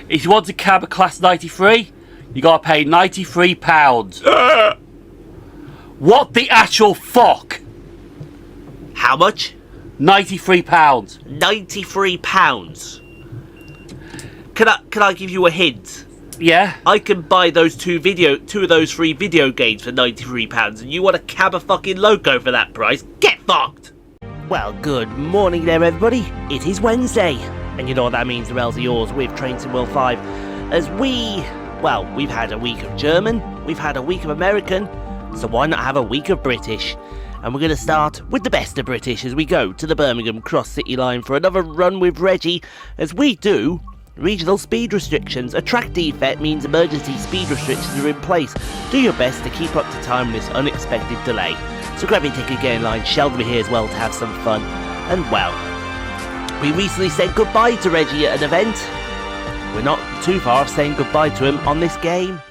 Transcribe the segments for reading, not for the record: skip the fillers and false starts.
If you want a cab of class 93, you gotta pay £93. What the actual fuck? How much? £93. £93. Can I give you a hint? Yeah? I can buy those two of those free video games for £93, and you want a cab of fucking loco for that price? Get fucked! Well, good morning there, everybody. It is Wednesday, and you know what that means. The rails are yours with Train Sim 5. As we've had a week of German, we've had a week of American, so why not have a week of British? And we're going to start with the best of British as we go to the Birmingham Cross-City Line for another run with Reggie, as we do regional speed restrictions. A track defect means emergency speed restrictions are in place. Do your best to keep up to time with this unexpected delay. So grab your ticket, get in line. Sheldon will be here as well to have some fun. And well, we recently said goodbye to Reggie at an event. We're not too far off saying goodbye to him on this game.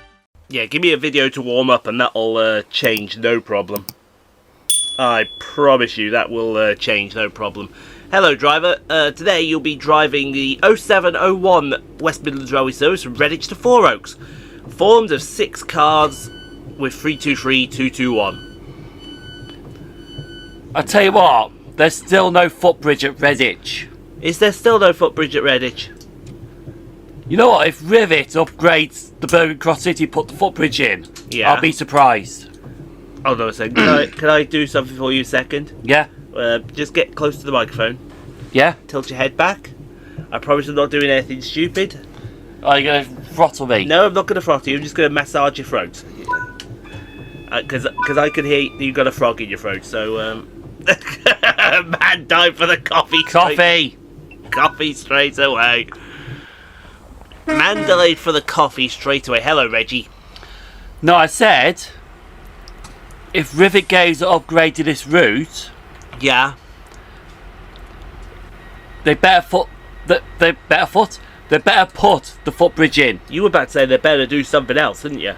Yeah, give me a video to warm up and that'll change, no problem. I promise you that will change, no problem. Hello driver, today you'll be driving the 0701 West Midlands Railway Service from Redditch to Four Oaks. Formed of 6 cars with 323 221. I tell you what, there's still no footbridge at Redditch. Is there still no footbridge at Redditch? You know what, if Rivet upgrades the Birmingham Cross-City, put the footbridge in, yeah, I'll be surprised. Hold on a second, can I do something for you a second? Yeah? Just get close to the microphone. Yeah? Tilt your head back. I promise I'm not doing anything stupid. Are you going to throttle me? No, I'm not going to throttle you, I'm just going to massage your throat. Because I can hear you've got a frog in your throat, so... Man died for the coffee. Coffee! Coffee straight away. Man delayed for the coffee straight away. Hello, Reggie. No, I said, if Rivet Games upgraded this route, yeah, they better put the footbridge in. You were about to say they better do something else, didn't you?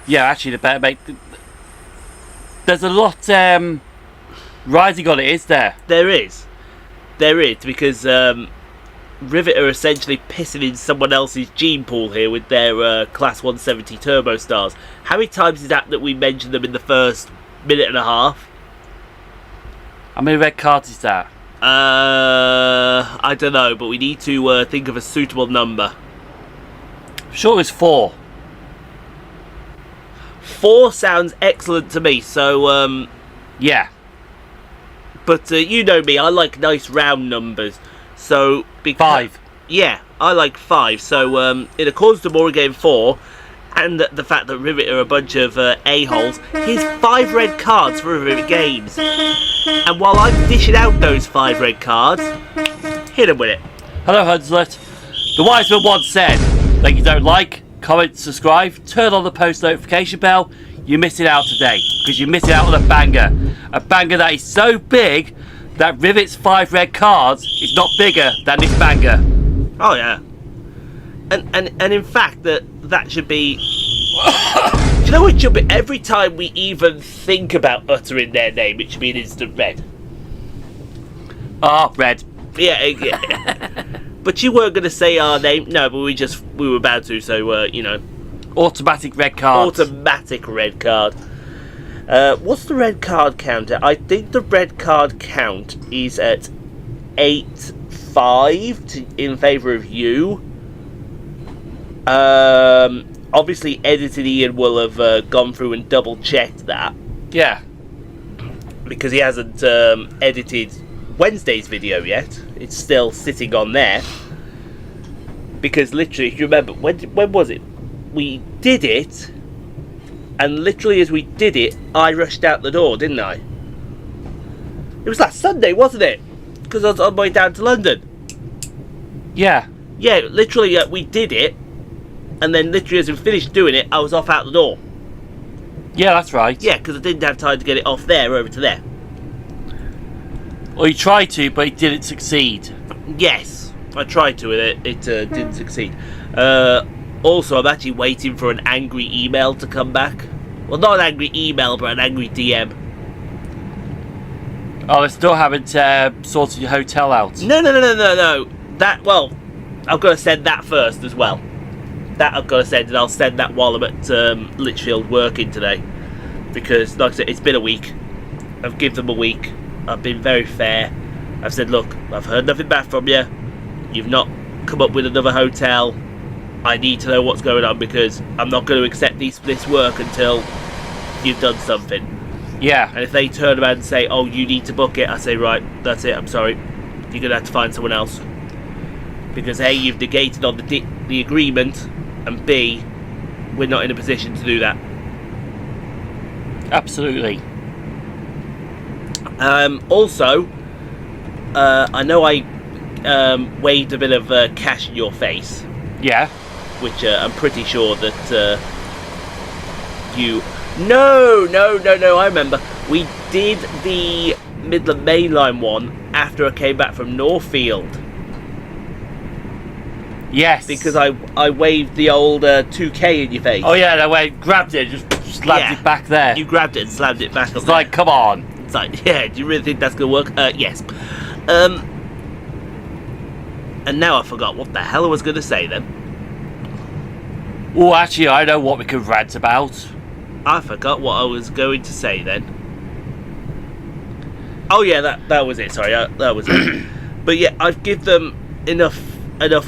Yeah, actually, they better make. There's a lot riding on it, is there? There is, because Rivet are essentially pissing in someone else's gene pool here with their Class 170 Turbo Stars. How many times is that we mentioned them in the first minute and a half? How many red cards is that? I don't know, but we need to think of a suitable number. I'm sure it's 4. 4 sounds excellent to me, so, yeah. But you know me, I like nice round numbers. So 5. Yeah, I like 5. So in accordance to More Game 4, and the fact that Rivet are a bunch of a-holes, here's 5 red cards for Rivet Games. And while I'm dishing out those 5 red cards, hit him with it. Hello, Hunslet. The wise man once said that you don't like, comment, subscribe, turn on the post notification bell. You're missing out today, because you're missing out on a banger. A banger that is so big that Rivet's 5 red cards is not bigger than this banger. Oh yeah. And in fact that should be do you know what it should be? Every time we even think about uttering their name, it should be an instant red. Ah, red. Yeah. But you weren't gonna say our name. No, but we were about to, so you know. Automatic red card. Automatic red card. What's the red card count at? I think the red card count is at 8-5 in favour of you. Obviously, Edited Ian will have gone through and double checked that. Yeah. Because he hasn't edited Wednesday's video yet. It's still sitting on there. Because literally, if you remember, when was it? We did it. And literally as we did it, I rushed out the door, didn't I? It was last Sunday, wasn't it? Because I was on my way down to London. Yeah. Yeah, literally we did it. And then literally as we finished doing it, I was off out the door. Yeah, that's right. Yeah, because I didn't have time to get it off there over to there. Well, you tried to, but it didn't succeed. Yes, I tried to, and it didn't succeed. Also, I'm actually waiting for an angry email to come back. Well, not an angry email, but an angry DM. Oh, they still haven't sorted your hotel out. No. That, well, I've got to send that first as well. That I've got to send, and I'll send that while I'm at Litchfield working today. Because, like I said, it's been a week. I've given them a week. I've been very fair. I've said, look, I've heard nothing back from you. You've not come up with another hotel. I need to know what's going on, because I'm not going to accept this work until you've done something. Yeah. And if they turn around and say, oh, you need to book it, I say, right, that's it, I'm sorry. You're going to have to find someone else. Because A, you've negated on the agreement, and B, we're not in a position to do that. Absolutely. Also, I know I waved a bit of cash in your face. Yeah. Which I'm pretty sure that you... No, I remember. We did the Midland Main Line one after I came back from Northfield. Yes. Because I waved the old 2K in your face. Oh yeah, that way, grabbed it, just slammed it back there. You grabbed it and slammed it back. It's like, come on. It's like, yeah, do you really think that's going to work? Yes. And now I forgot what the hell I was going to say then. Oh, actually, I know what we could rant about. I forgot what I was going to say then. Oh yeah, that was it. Sorry, that was it. But yeah, I've given them enough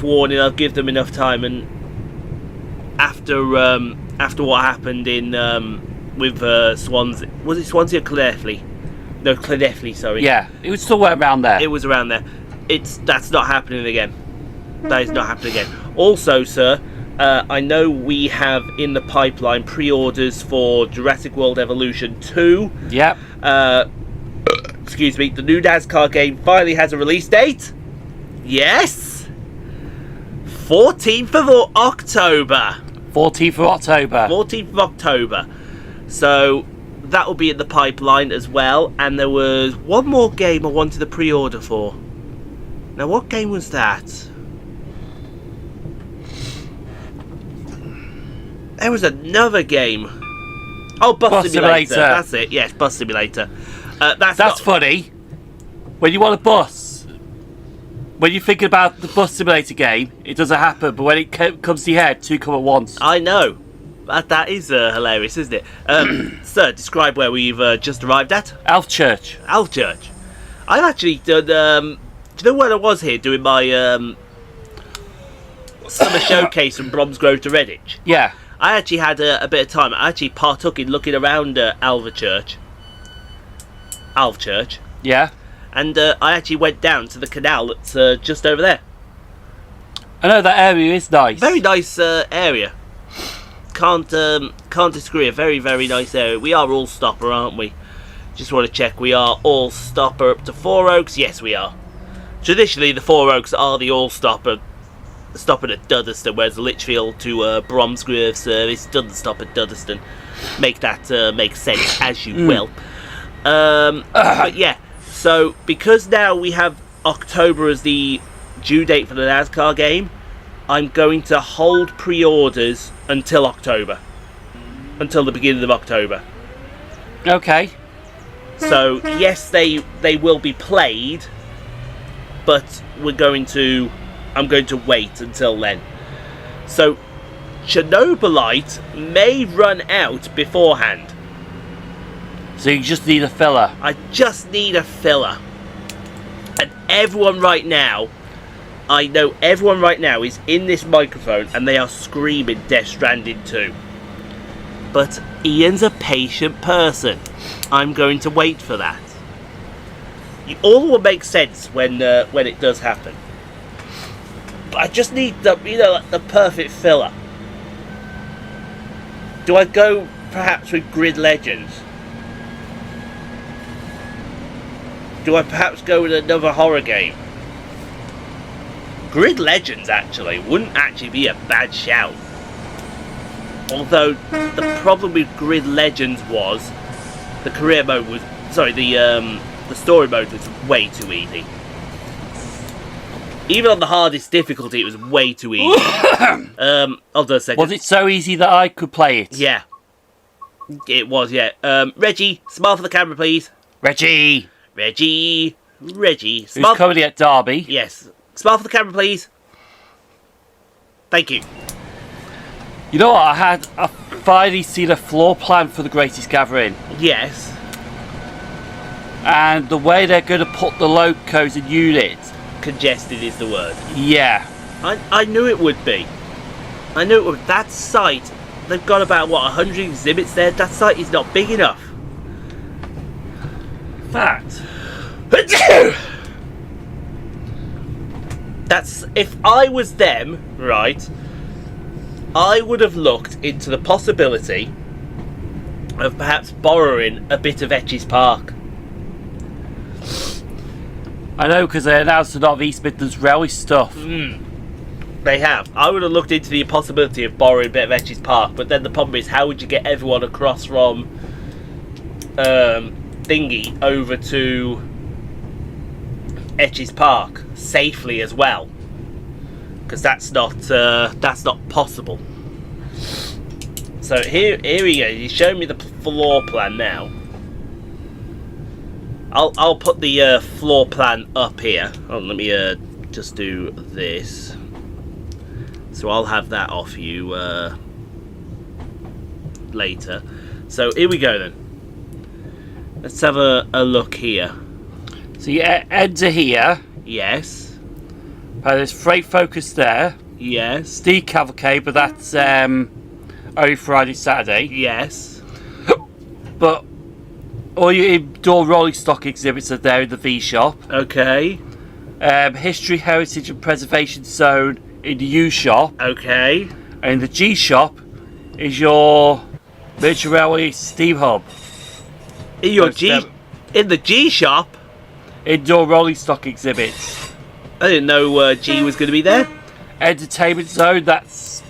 warning. I've given them enough time, and after what happened in with Swansea, was it Swansea or Cloneffley? No, Cloneffley. Sorry. Yeah, it was still around there. It was around there. That's not happening again. That is not happening again. Also, sir, I know we have in the pipeline pre-orders for Jurassic World Evolution 2. Yep. Excuse me. The new NASCAR game finally has a release date. Yes. 14th of October. 14th of October. 14th of October. So that will be in the pipeline as well. And there was one more game I wanted to pre-order for. Now, what game was that? There was another game. Oh, Bus Simulator. That's it. Yes, Bus Simulator. That's funny. When you want a bus, when you're thinking about the Bus Simulator game, it doesn't happen. But when it comes to your head, two come at once. I know. That is hilarious, isn't it? Sir, describe where we've just arrived at. Alfchurch. Alfchurch. I've actually done... do you know where I was here doing my summer showcase from Bromsgrove to Redditch? Yeah. I actually had a bit of time. I actually partook in looking around Alfchurch. Yeah. And I actually went down to the canal that's just over there. I know that area is nice. Very nice area. Can't disagree. A very, very nice area. We are all stopper, aren't we? Just want to check. We are all stopper up to Four Oaks. Yes, we are. Traditionally, the Four Oaks are the all stopper. Stopping at Duddeston, whereas the Litchfield to Bromsgrove service doesn't stop at Duddeston. Make that make sense as you will. But yeah, so because now we have October as the due date for the NASCAR game, I'm going to hold pre-orders until October, until the beginning of October. Okay. So yes, they will be played, but I'm going to wait until then. So Chernobylite may run out beforehand. So you just need a filler. I just need a filler. And everyone right now, I know everyone right now is in this microphone and they are screaming Death Stranding 2. But Ian's a patient person. I'm going to wait for that. All will make sense when it does happen. But I just need the perfect filler. Do I go perhaps with Grid Legends? Do I perhaps go with another horror game? Grid Legends actually wouldn't actually be a bad shout. Although the problem with Grid Legends was the career mode was the story mode was way too easy. Even on the hardest difficulty, it was way too easy. Hold on a second. Was it so easy that I could play it? Yeah. It was, yeah. Reggie, smile for the camera, please. Reggie. Who's currently at Derby. Yes. Smile for the camera, please. Thank you. You know what? I finally seen a floor plan for the Greatest Gathering. Yes. And the way they're going to put the locos and units. Congested is the word. Yeah. I knew it would be. I knew it would. That site, they've got about, what, 100 exhibits there? That site is not big enough. Fact. That's, if I was them, right, I would have looked into the possibility of perhaps borrowing a bit of Etches Park. I know, because they announced a lot of East Midlands Railway stuff. They have. I would have looked into the possibility of borrowing a bit of Etches Park, but then the problem is, how would you get everyone across from Thingy over to Etches Park safely as well? Because that's not possible. So here we go. He's showing me the floor plan now. I'll put the floor plan up here. Oh, let me just do this. So I'll have that off you later. So here we go then. Let's have a look here. So you enter here. Yes. There's Freight Focus there. Yes. Steed Cavalcade, but that's only Friday, Saturday. Yes. But all your indoor rolling stock exhibits are there in the V shop. Okay. History, Heritage and Preservation Zone in the U shop. Okay. And the G shop is your Miniature Railway Steam Hub. In the G shop? Indoor rolling stock exhibits. I didn't know G was going to be there. Entertainment Zone, that's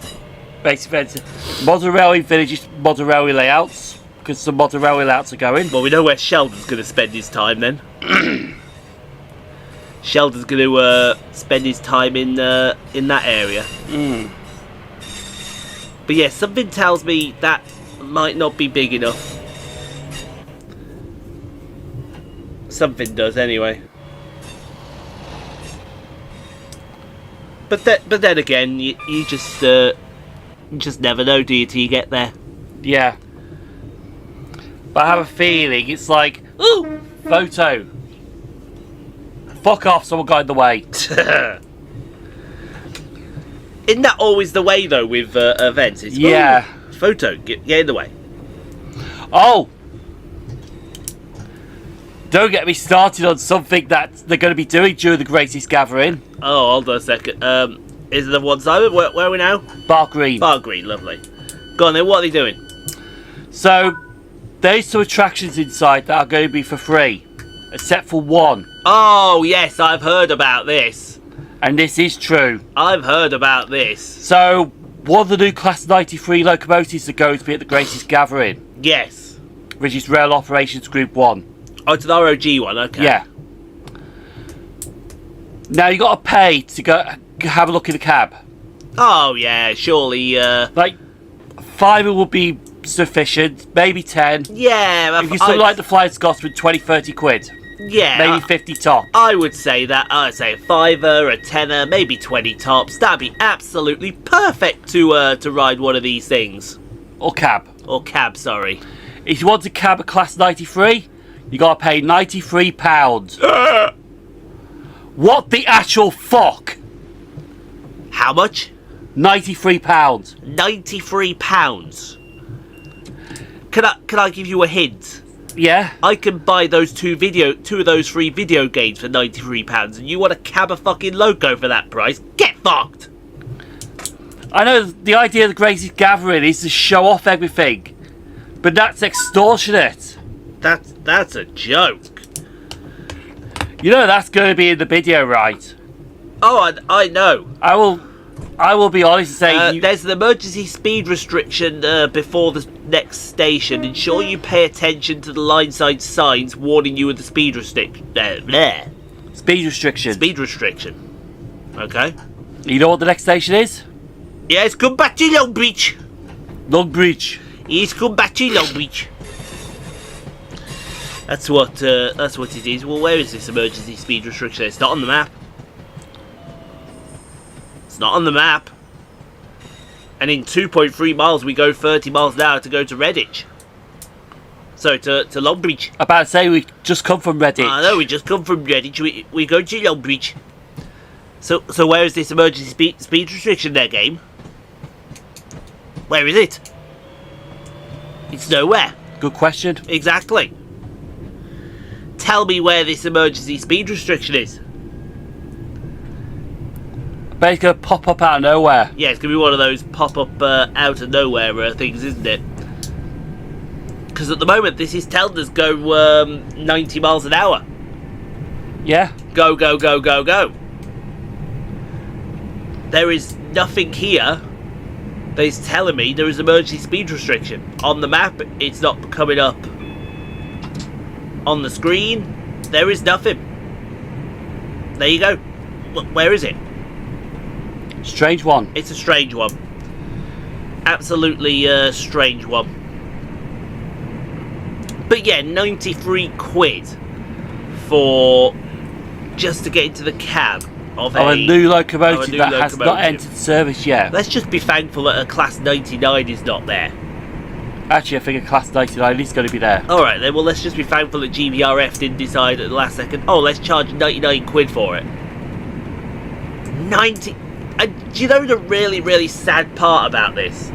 basically modern railway villages, modern railway layouts, because some modern railway layouts are going. Well, we know where Sheldon's going to spend his time then. Sheldon's going to spend his time in that area. But yeah, something tells me that might not be big enough. Something does anyway. But then again, you just never know, do you, till you get there? Yeah. But I have a feeling it's like, ooh, photo. Fuck off, someone got in the way. Isn't that always the way though with events? It's, yeah. Ooh, photo, get in the way. Oh! Don't get me started on something that they're going to be doing during the Greatest Gathering. Oh, hold on a second. Is it the one Simon? Where are we now? Bark Green. Bark Green, lovely. Go on then, what are they doing? So, there's some attractions inside that are going to be for free. Except for one. Oh, yes, I've heard about this. And this is true. I've heard about this. So, one of the new Class 93 locomotives are going to be at the Greatest Gathering. Yes. Which is Rail Operations Group 1. Oh, it's the ROG one, okay. Yeah. Now you got to pay to go have a look in the cab. Oh yeah, surely. Like, $5 will be sufficient, maybe 10. Yeah, if you something like the Flying Scotsman, 20, 30 quid. Yeah, maybe 50 top. I would say that. I'd say a $5, a tenner, maybe 20 tops. That'd be absolutely perfect to ride one of these things. Or cab. Or cab, sorry. If you want to cab a Class 93, you got to pay £93. What the actual fuck? How much? £93. £93. Can I give you a hint? Yeah. I can buy two of those free video games for £93, and you want to cab a fucking loco for that price? Get fucked! I know the idea of the Greatest Gathering is to show off everything, but that's extortionate. That's a joke. You know that's going to be in the video, right? Oh, I know. I will be honest and say there's an emergency speed restriction before the next station. Ensure you pay attention to the line-side signs warning you of the speed restriction. Speed restriction. Speed restriction. Okay. You know what the next station is? Yes, come back to Longbridge. Longbridge. Yes, come back to Longbridge. That's what it is. Well, where is this emergency speed restriction? It's not on the map. It's not on the map. And in 2.3 miles, we go 30 miles an hour to go to Redditch. So, to Longbridge. About to say, we just come from Redditch. I know, we just come from Redditch. We go to Longbridge. So where is this emergency speed restriction there, game? Where is it? It's nowhere. Good question. Exactly. Tell me where this emergency speed restriction is. But it's going to pop up out of nowhere. Yeah, it's going to be one of those pop-up out of nowhere things, isn't it? Because at the moment, this is telling us go 90 miles an hour. Yeah. Go, go, go, go, go. There is nothing here that is telling me there is emergency speed restriction. On the map, it's not coming up. On the screen, there is nothing. There you go. Where is it? Strange one. It's a strange one. Absolutely strange one. But yeah, 93 quid for just to get into the cab of a new locomotive that has not entered service yet. Let's just be thankful that a Class 99 is not there. Actually, I think a Class 99 is going to be there. Alright then, well let's just be thankful that GBRF didn't decide at the last second, oh, let's charge 99 quid for it. 90... do you know the really, really sad part about this?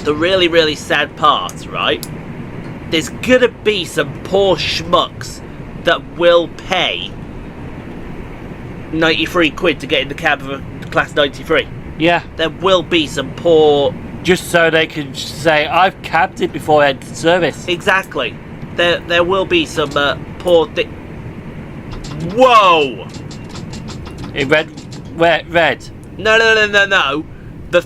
The really, really sad part, right? There's gonna be some poor schmucks that will pay 93 quid to get in the cab of a Class 93. Yeah. There will be some poor... Just so they can say, I've cabbed it before I entered service. Exactly. There will be some poor... Whoa! In red. No. The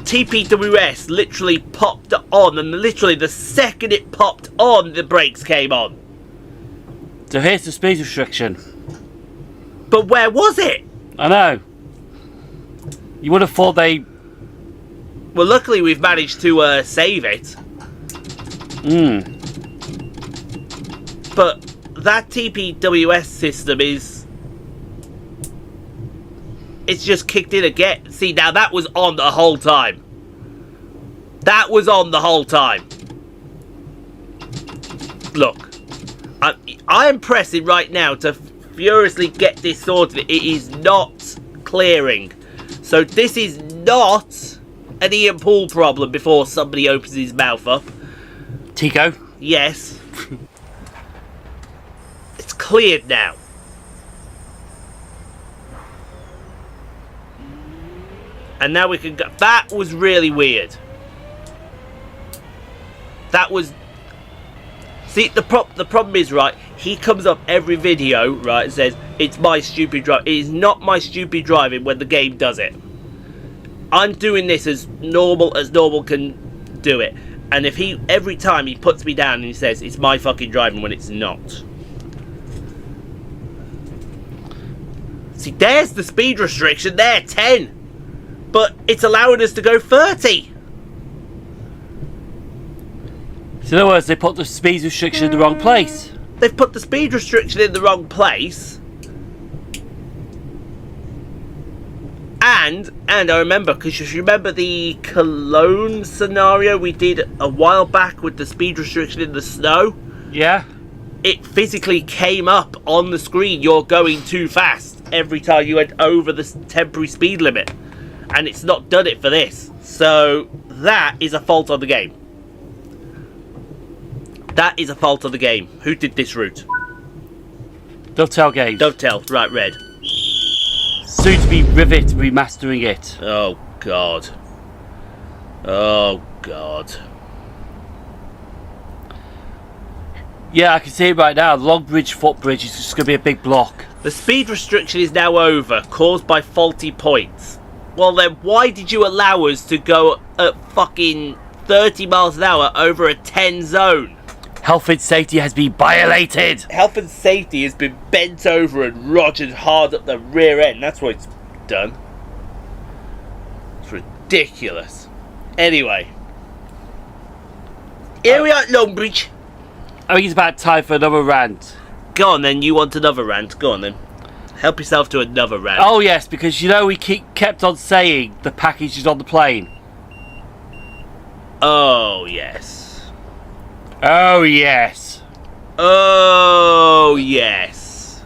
TPWS literally popped on, and literally the second it popped on, the brakes came on. So here's the speed restriction. But where was it? I know. You would have thought they... Well, luckily we've managed to save it. But that TPWS system is... It's just kicked in again. See, now that was on the whole time. That was on the whole time. Look. I am pressing right now to furiously get this sorted. It is not clearing. So this is not an Ian Poole problem before somebody opens his mouth up. Tico? Yes. It's cleared now. And now we can go. That was really weird. That was... See, the problem is, right, he comes up every video, right, and says, it's my stupid driving. It is not my stupid driving when the game does it. I'm doing this as normal can do it. And if he, every time he puts me down and he says, it's my fucking driving when it's not. See, there's the speed restriction there, 10. But it's allowing us to go 30. So in other words, they put the speed restriction in the wrong place. They've put the speed restriction in the wrong place. And I remember, because you remember the Cologne scenario we did a while back with the speed restriction in the snow? Yeah. It physically came up on the screen, you're going too fast, every time you went over the temporary speed limit. And it's not done it for this. So that is a fault on the game. That is a fault of the game. Who did this route? Dovetail Games. Dovetail, right, red. Soon to be Rivet remastering it. Oh, God. Oh, God. Yeah, I can see it right now. The Longbridge footbridge is just going to be a big block. The speed restriction is now over, caused by faulty points. Well then, why did you allow us to go at fucking 30 miles an hour over a 10 zone? Health and safety has been violated. Health and safety has been bent over and rogered hard up the rear end. That's what it's done. It's ridiculous. Anyway. Here we are at Longbridge. I think it's about time for another rant. Go on then, you want another rant. Go on then. Help yourself to another rant. Oh yes, because you know we kept on saying the package is on the plane. Oh, yes. Oh, yes. Oh, yes.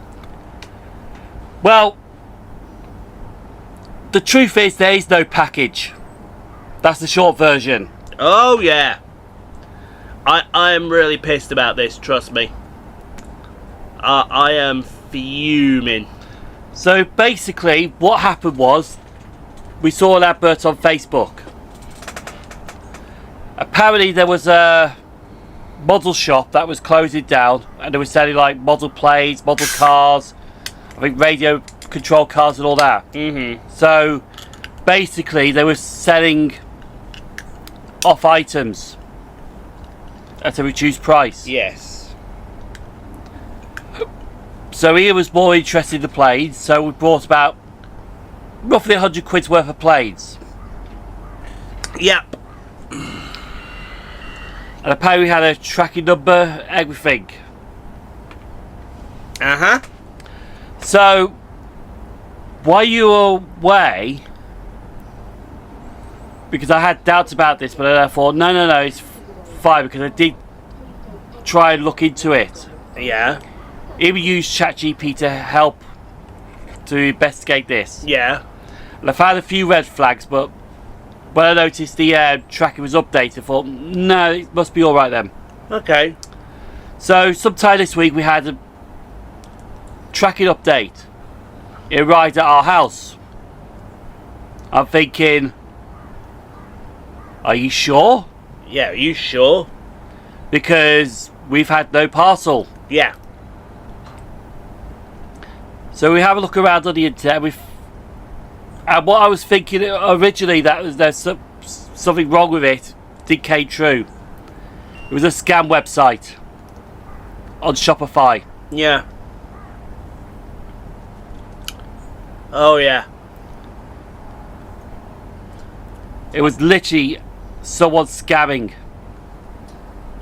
Well, the truth is there is no package. That's the short version. Oh, yeah. I am really pissed about this, trust me. I am fuming. So basically, what happened was, we saw an advert on Facebook. Apparently there was a model shop that was closing down, and they were selling like model planes, model cars, I think radio control cars and all that. So basically they were selling off items at a reduced price. Yes. So Ian was more interested in the planes, so we brought about roughly 100 quid's worth of planes. Yep. And apparently we had a tracking number, everything. Uh-huh. So, while you were away, because I had doubts about this, but then I thought, no, it's fine, because I did try and look into it. Yeah. Even used ChatGPT to help to investigate this. Yeah. And I found a few red flags, but when I noticed the tracking was updated, I thought, no, it must be alright then. Okay. So, sometime this week we had a tracking update. It arrived at our house. I'm thinking, are you sure? Yeah, are you sure? Because we've had no parcel. Yeah. So we have a look around on the internet. And what I was thinking originally, that there's something wrong with it, did came true. It was a scam website on Shopify. Yeah. Oh, yeah. It was literally someone scamming.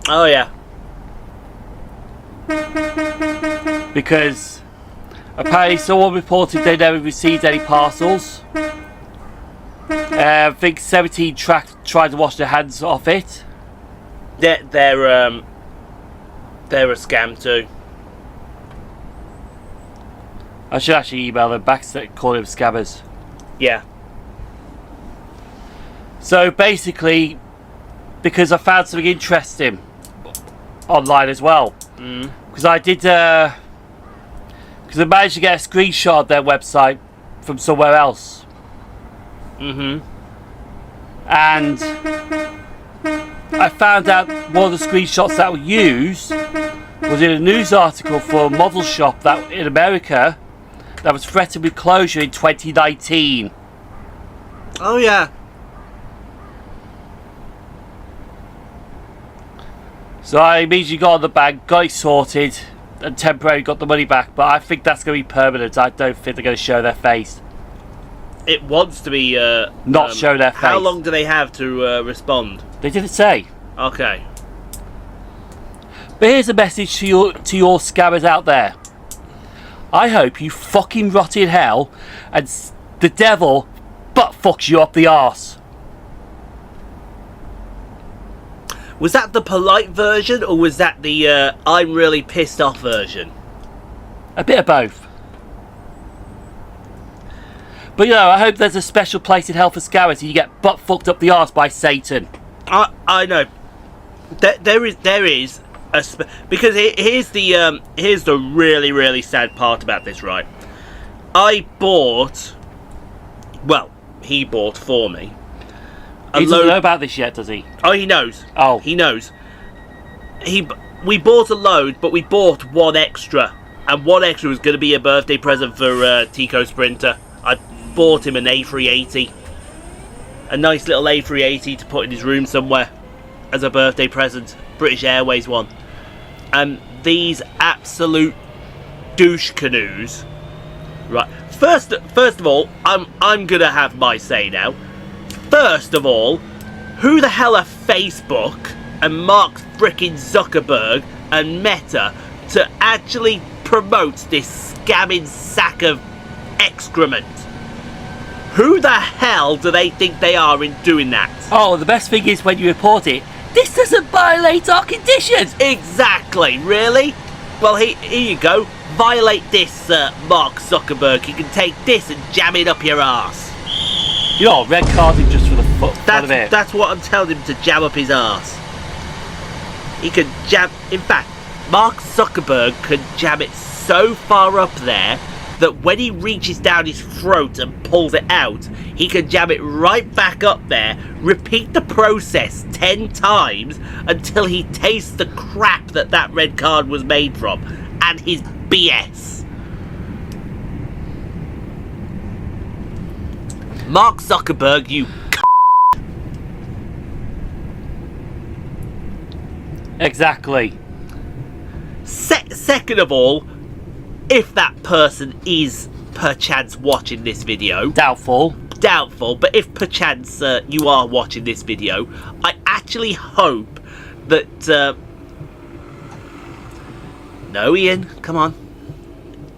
Oh, yeah. Because apparently someone reported they never received any parcels. I think 17 tried to wash their hands off it. They're a scam too. I should actually email them back to call them scammers. Yeah. So basically, because I found something interesting online as well. Because I did, because I managed to get a screenshot of their website from somewhere else. And I found out one of the screenshots that were used was in a news article for a model shop that in America that was threatened with closure in 2019. Oh, yeah. So I immediately got on the bank, got it sorted, and temporarily got the money back. But I think that's going to be permanent. I don't think they're going to show their face. It wants to be not show their face. How long do they have to respond? They didn't say. Okay. But here's a message to your scammers out there. I hope you fucking rot in hell and the devil butt fucks you up the arse. Was that the polite version, or was that the I'm really pissed off version? A bit of both. But you know, I hope there's a special place in hell for scammers and you get butt fucked up the arse by Satan. I know. There is because here's the really sad part about this, right? I bought. Well, he bought for me. He doesn't know about this yet, does he? Oh, he knows. Oh, he knows. We bought a load, but we bought one extra, and one extra was going to be a birthday present for Tico Sprinter. I bought him an A380, a nice little A380 to put in his room somewhere as a birthday present, British Airways one. And these absolute douche canoes, right? First of all, I'm gonna have my say now. First of all, who the hell are Facebook and Mark frickin' Zuckerberg and Meta to actually promote this scamming sack of excrement? Who the hell do they think they are in doing that? Oh, the best thing is when you report it, this doesn't violate our conditions. Exactly, really? Well, here you go. Violate this, Mark Zuckerberg. You can take this and jam it up your arse. You know, red carding just for the fun of it. That's what I'm telling him, to jam up his arse. He can jam... In fact, Mark Zuckerberg can jam it so far up there that when he reaches down his throat and pulls it out, he can jam it right back up there, repeat the process 10 times until he tastes the crap that red card was made from, and his BS. Mark Zuckerberg, you Exactly. Second of all, if that person is perchance watching this video, Doubtful, but if perchance you are watching this video, I actually hope that no, Ian, come on,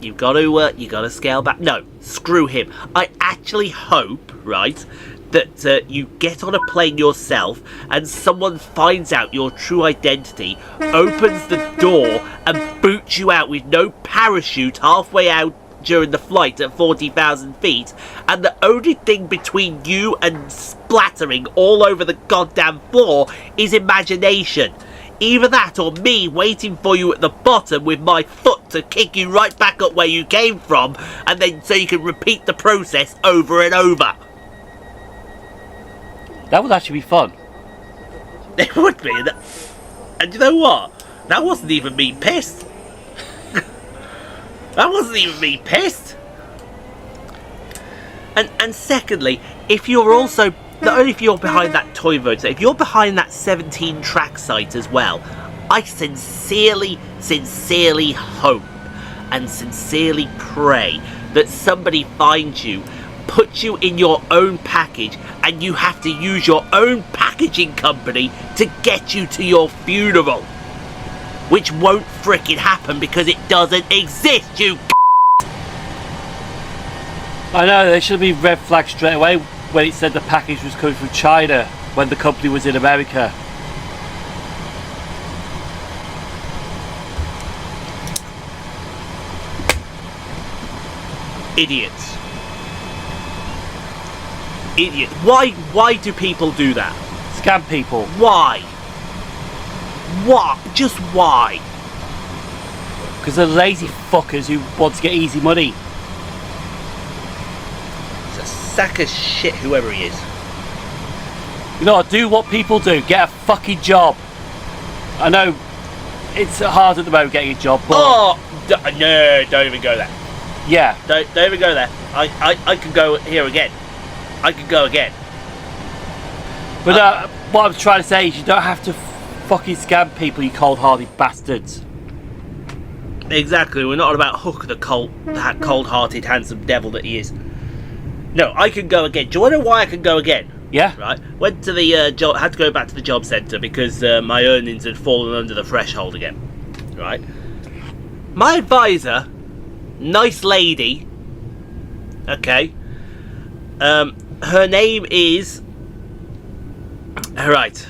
you got to scale back. No, screw him. I actually hope, right, that you get on a plane yourself and someone finds out your true identity, opens the door and boots you out with no parachute halfway out during the flight at 40,000 feet, and the only thing between you and splattering all over the goddamn floor is imagination. Either that or me waiting for you at the bottom with my foot to kick you right back up where you came from, and then so you can repeat the process over and over. that would actually be fun. It would be. And you know what? That wasn't even me pissed. That wasn't even me pissed. And secondly, if you're also, not only if you're behind that toy voter, if you're behind that 17 track site as well, I sincerely hope and sincerely pray that somebody finds you, puts you in your own package, and you have to use your own packaging company to get you to your funeral. Which won't frickin' happen because it doesn't exist, you I know, there should be red flags straight away when it said the package was coming from China when the company was in America. idiots. Idiots. Why do people do that? Scam people. Why? What? Just why? Because they're lazy fuckers who want to get easy money. It's a sack of shit, whoever he is. You know, do what people do. Get a fucking job. I know it's hard at the moment getting a job, but... Oh! No, don't even go there. Yeah. Don't even go there. I could go here again. I could go again. But what I'm trying to say is you don't have to fucking scam people, you cold-hearted bastards. Exactly, we're not about Hook, that cold-hearted, handsome devil that he is. No, I can go again. Do you want to know why I can go again? Yeah. Right. Went to the job. Had to go back to the job centre because my earnings had fallen under the threshold again. Right. My advisor, nice lady. Okay. Her name is. Right.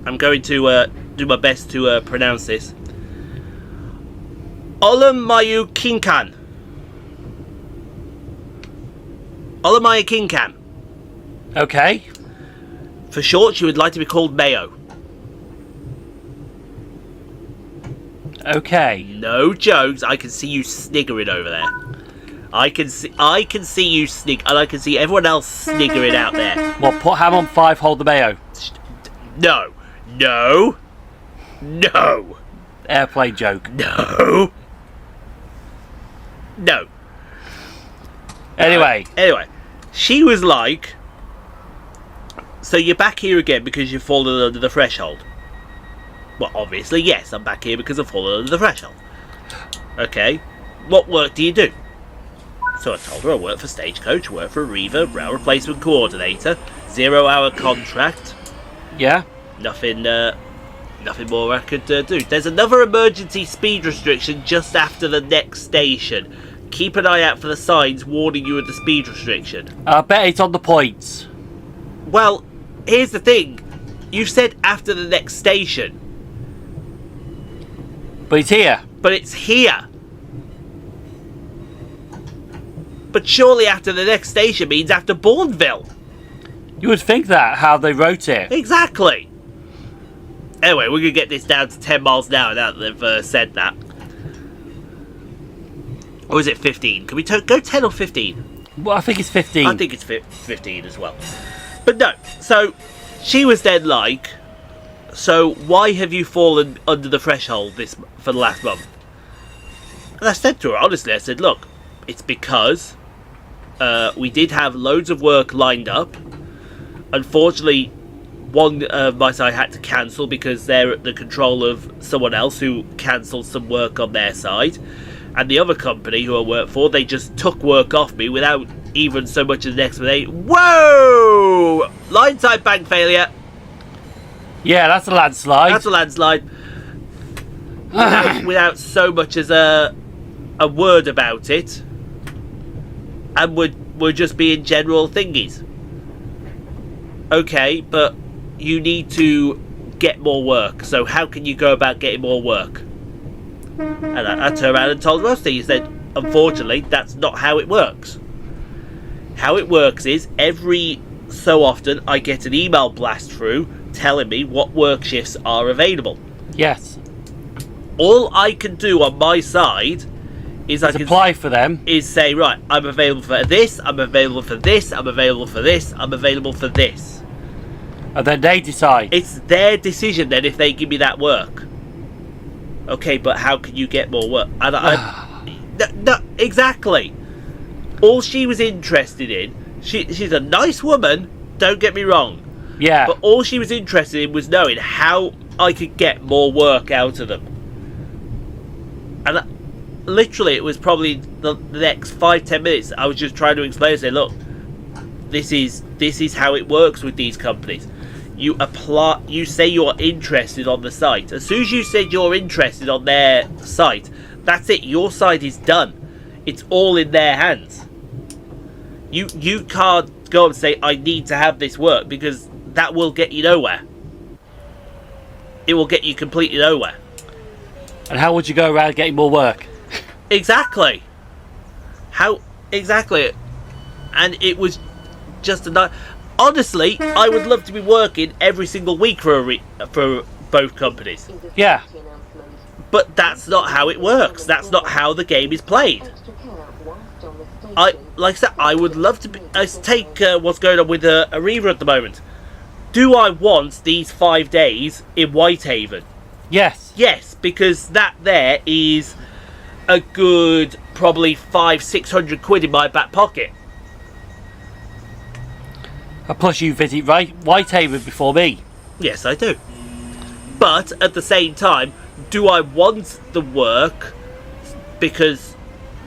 I'm going to do my best to pronounce this. Olamayu Kinkan. Olamayu Kinkan. Okay. For short, she would like to be called Mayo. Okay. No jokes. I can see you sniggering over there. I can see you snig, and I can see everyone else sniggering out there. Well, put ham on 5, hold the mayo. No. No. No. Airplane joke. No. No. Anyway. Anyway, she was like, so you're back here again because you've fallen under the threshold. Well, obviously, yes, I'm back here because I've fallen under the threshold. Okay, what work do you do? So I told her I work for Stagecoach, work for Arriva, rail replacement coordinator, 0-hour contract. Yeah? Nothing more I could do. There's another emergency speed restriction just after the next station. keep an eye out for the signs warning you of the speed restriction. I bet it's on the points. Well, here's the thing. You said after the next station. But it's here. But it's here. But surely after the next station means after Bournville. You would think that, how they wrote it. Exactly. Anyway, we're going to get this down to 10 miles an hour now that they've said that. Or is it 15? Can we go 10 or 15? Well, I think it's 15. I think it's 15 as well. But no, so she was then like, so why have you fallen under the threshold for the last month? And I said to her, honestly, I said, look, it's because we did have loads of work lined up. Unfortunately, one my side had to cancel because they're at the control of someone else who cancelled some work on their side. And the other company who I work for, they just took work off me without even so much as an explanation. Whoa! Line side bank failure. Yeah, that's a landslide. That's a landslide. Without so much as a word about it. And we're just being general thingies. Okay, but you need to get more work. So how can you go about getting more work? And I turned around and told Rusty, he said, unfortunately, that's not how it works. How it works is, every so often, I get an email blast through telling me what work shifts are available. Yes. All I can do on my side is I can apply for them. Is say, right, I'm available for this, I'm available for this, I'm available for this, I'm available for this. And then they decide. It's their decision then if they give me that work. Okay, but how can you get more work? And no, exactly. All she was interested in, she's a nice woman, don't get me wrong. Yeah. But all she was interested in was knowing how I could get more work out of them. And literally, it was probably the next 5-10 minutes, I was just trying to explain and say, look, this is how it works with these companies. You apply. You say you're interested on the site. As soon as you said you're interested on their site, that's it. Your site is done. It's all in their hands. You can't go and say I need to have this work, because that will get you nowhere. It will get you completely nowhere. And how would you go around getting more work? Exactly. How exactly? And it was just a night. Honestly, I would love to be working every single week for both companies. Yeah. But that's not how it works. That's not how the game is played. Like I said, I would love to take what's going on with Arriva at the moment. Do I want these 5 days in Whitehaven? Yes. Yes, because that there is a good probably 500-600 quid in my back pocket. And plus you visit Whitehaven before me. Yes, I do. But at the same time, do I want the work because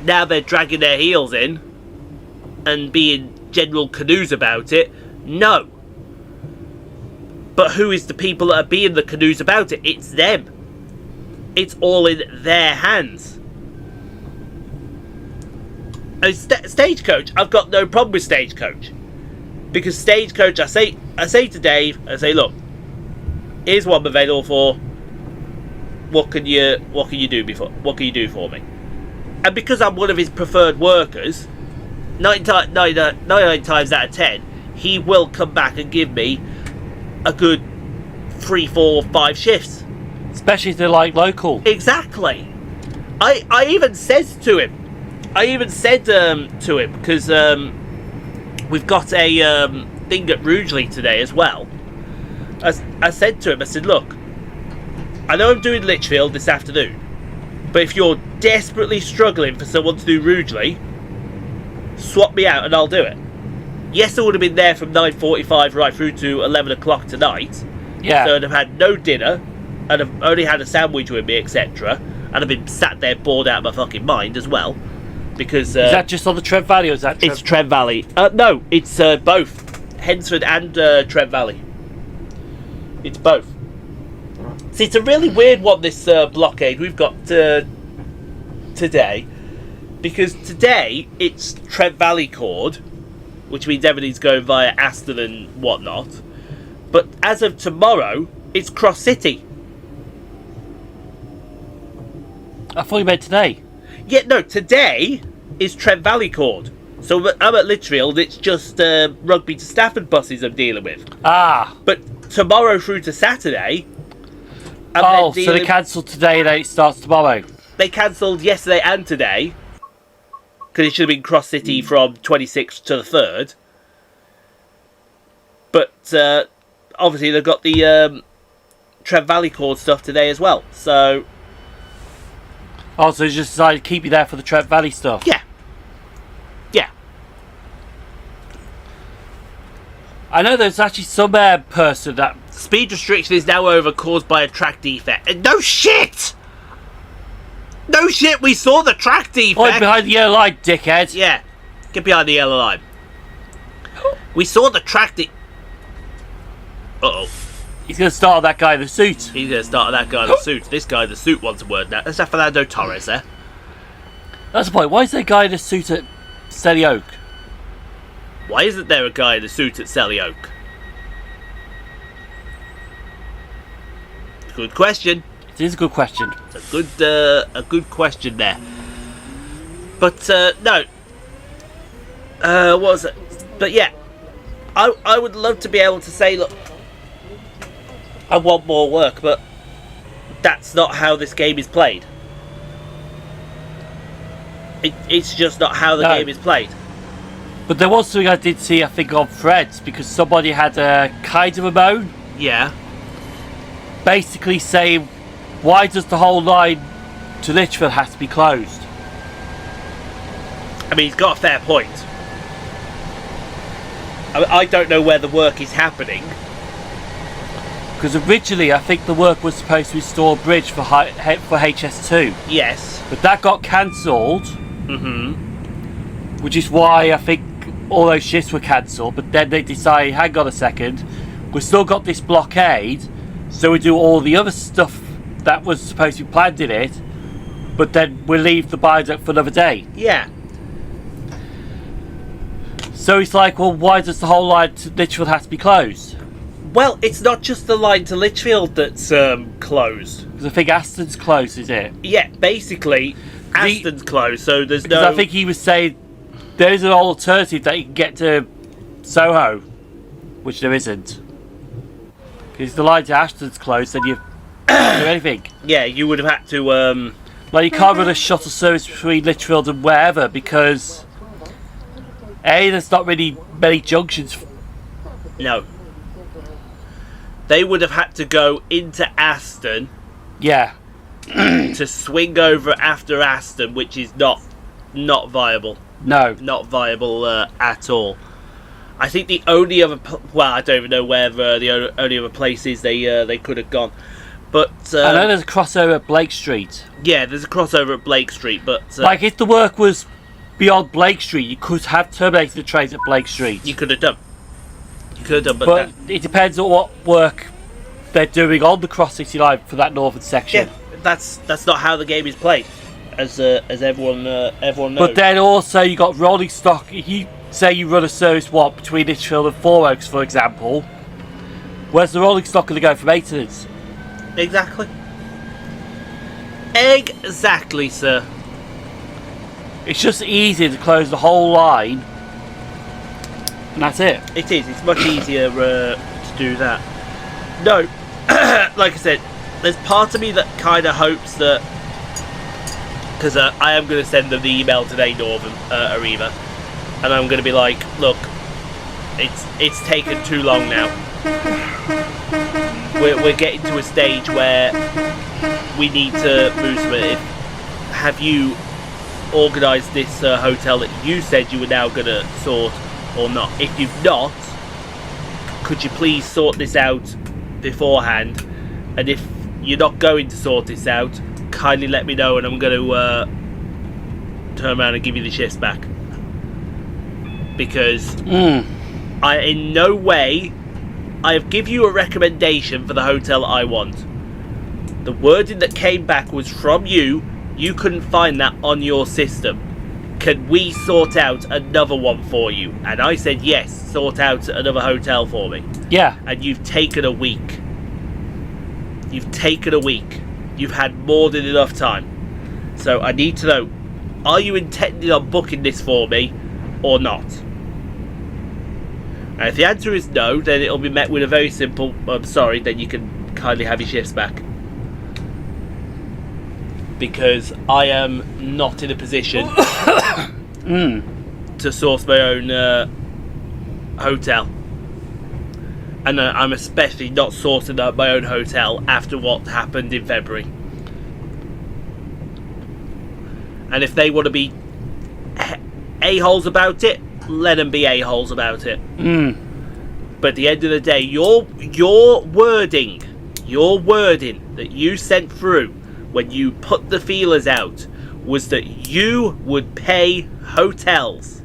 now they're dragging their heels in and being general canoes about it? No. But who is the people that are being the canoes about it? It's them. It's all in their hands. And Stagecoach, I've got no problem with Stagecoach. Because Stagecoach, I say to Dave, I say, look, here's what I'm available for. What can you do for me? And because I'm one of his preferred workers, 99 times out of 10, he will come back and give me a good 3, 4, 5 shifts. Especially if they're like local. Exactly. I even said to him, because we've got a thing at Rugeley today as well. I said to him, I said, look, I know I'm doing Lichfield this afternoon, but if you're desperately struggling for someone to do Rugeley, swap me out and I'll do it. Yes, I would have been there from 9:45 right through to 11 o'clock tonight. Yeah. So I'd have had no dinner, and I've only had a sandwich with me, etc. And I've been sat there bored out of my fucking mind as well. Because is that just on the Trent Valley, or is that it's Trent Valley? No, it's both Hensford and Trent Valley. It's both. See, it's a really weird one, this blockade we've got today, Because today it's Trent Valley Cord, which means everything's going via Aston and whatnot. But as of tomorrow, it's Cross City. I thought you meant today. Yeah, no, today is Trent Valley Cord. So I'm at Lichfield, it's just Rugby to Stafford buses I'm dealing with. Ah. But tomorrow through to Saturday... so they cancelled today and then it starts tomorrow. They cancelled yesterday and today. Because it should have been Cross City from 26th to the 3rd. But obviously they've got the Trent Valley Cord stuff today as well. So... Oh, so they just decided to keep you there for the Trent Valley stuff? Yeah. Yeah. I know there's actually some person that... Speed restriction is now over caused by a track defect. And no shit! No shit, we saw the track defect! Oh, behind the yellow line, dickhead! Yeah. Get behind the yellow line. We saw the track Uh-oh. He's going to start on that guy in the suit. He's going to start on that guy in the suit. This guy in the suit wants a word now. That's that Fernando Torres there. That's the point. Why is there a guy in a suit at Selly Oak? Why isn't there a guy in a suit at Selly Oak? Good question. It is a good question. It's a good question there. But no. What was it? But yeah, I would love to be able to say, look, I want more work, but that's not how this game is played. It's just not how the game is played. But there was something I did see, I think, on Threads, because somebody had a kind of a moan. Yeah. Basically saying, why does the whole line to Lichfield have to be closed? I mean, he's got a fair point. I don't know where the work is happening. Because originally, I think the work was supposed to restore a bridge for HS2. Yes. But that got cancelled. Mm-hmm. Which is why I think all those shifts were cancelled. But then they decided, hang on a second, we've still got this blockade, so we do all the other stuff that was supposed to be planned in it, but then we'll leave the viaduct for another day. Yeah. So it's like, well, why does the whole line to Lichfield have to be closed? Well, it's not just the line to Lichfield that's closed. Because I think Aston's closed, is it? Yeah, basically, Aston's closed, so there's no... I think he was saying there's an alternative that you can get to Soho, which there isn't. Because the line to Aston's closed, then you can't do anything. Yeah, you would have had to... Like, you can't run a shuttle service between Lichfield and wherever, because... A, there's not really many junctions. No. They would have had to go into Aston. Yeah. To swing over after Aston, which is not viable. No. Not viable at all. I think the only other... Well, I don't even know where the only other places they could have gone. But... I know there's a crossover at Blake Street. Yeah, there's a crossover at Blake Street, but... like, if the work was beyond Blake Street, you could have terminated the trains at Blake Street. You could have done. You could have done, but it depends on what work they're doing on the Cross-City Line for that northern section. Yeah, that's not how the game is played, as everyone knows. But then also you got rolling stock. If you say you run a service between Lichfield and Four Oaks, for example, where's the rolling stock going to go for maintenance? Exactly. Exactly, sir. It's just easier to close the whole line, and that's it. It is. It's much easier to do that. No, like I said, there's part of me that kind of hopes that, because I am going to send them the email today, Northern Arriva, and I'm going to be like, look, it's taken too long now. We're getting to a stage where we need to move to it. Have you organised this hotel that you said you were now going to sort or not? If you've not, could you please sort this out beforehand? And if you're not going to sort this out, kindly let me know and I'm going to turn around and give you the shifts back. Because I in no way I have give you a recommendation for the hotel I want. The wording that came back was from you. You couldn't find that on your system. can we sort out another one for you? And I said, yes, sort out another hotel for me. Yeah. And you've taken a week. You've taken a week. You've had more than enough time. So I need to know, are you intending on booking this for me or not? And if the answer is no, then it'll be met with a very simple, I'm sorry, then you can kindly have your shifts back. Because I am not in a position to source my own hotel. And I'm especially not sourcing out my own hotel after what happened in February. And if they want to be a-holes about it, let them be a-holes about it. But at the end of the day, your wording that you sent through when you put the feelers out was that you would pay hotels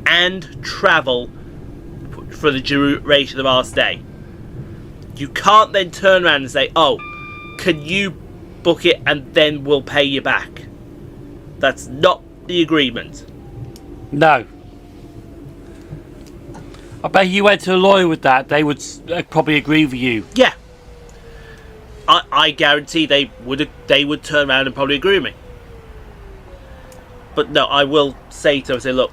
and travel for the duration of our stay. You can't then turn around and say, oh, can you book it and then we'll pay you back. That's not the agreement. No. I bet you went to a lawyer with that, they would probably agree with you. Yeah. I guarantee they would turn around and probably agree with me. But no, I will say to them, look,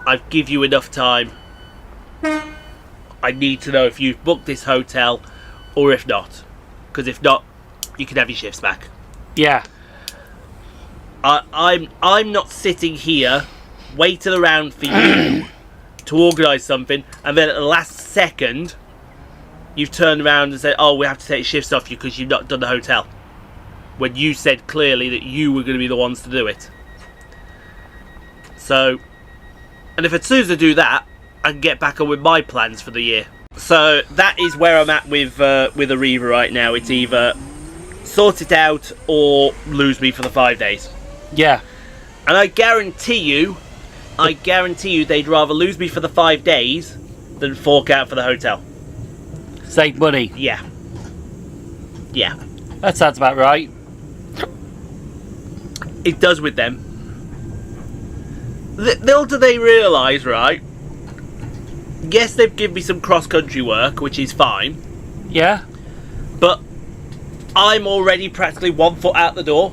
I've give you enough time. I need to know if you've booked this hotel or if not. Because if not, you can have your shifts back. Yeah. I'm not sitting here waiting around for you to organise something, and then at the last second you've turned around and said, oh, we have to take shifts off you because you've not done the hotel, when you said clearly that you were going to be the ones to do it. So, and if as soon as I do that, I can get back on with my plans for the year. So that is where I'm at with Arriva right now. It's either sort it out or lose me for the 5 days. Yeah. And I guarantee you they'd rather lose me for the 5 days than fork out for the hotel. Save money. Yeah. Yeah. That sounds about right. It does with them. Little do they realise, right? Yes, they've given me some cross-country work, which is fine. Yeah. But I'm already practically 1 foot out the door.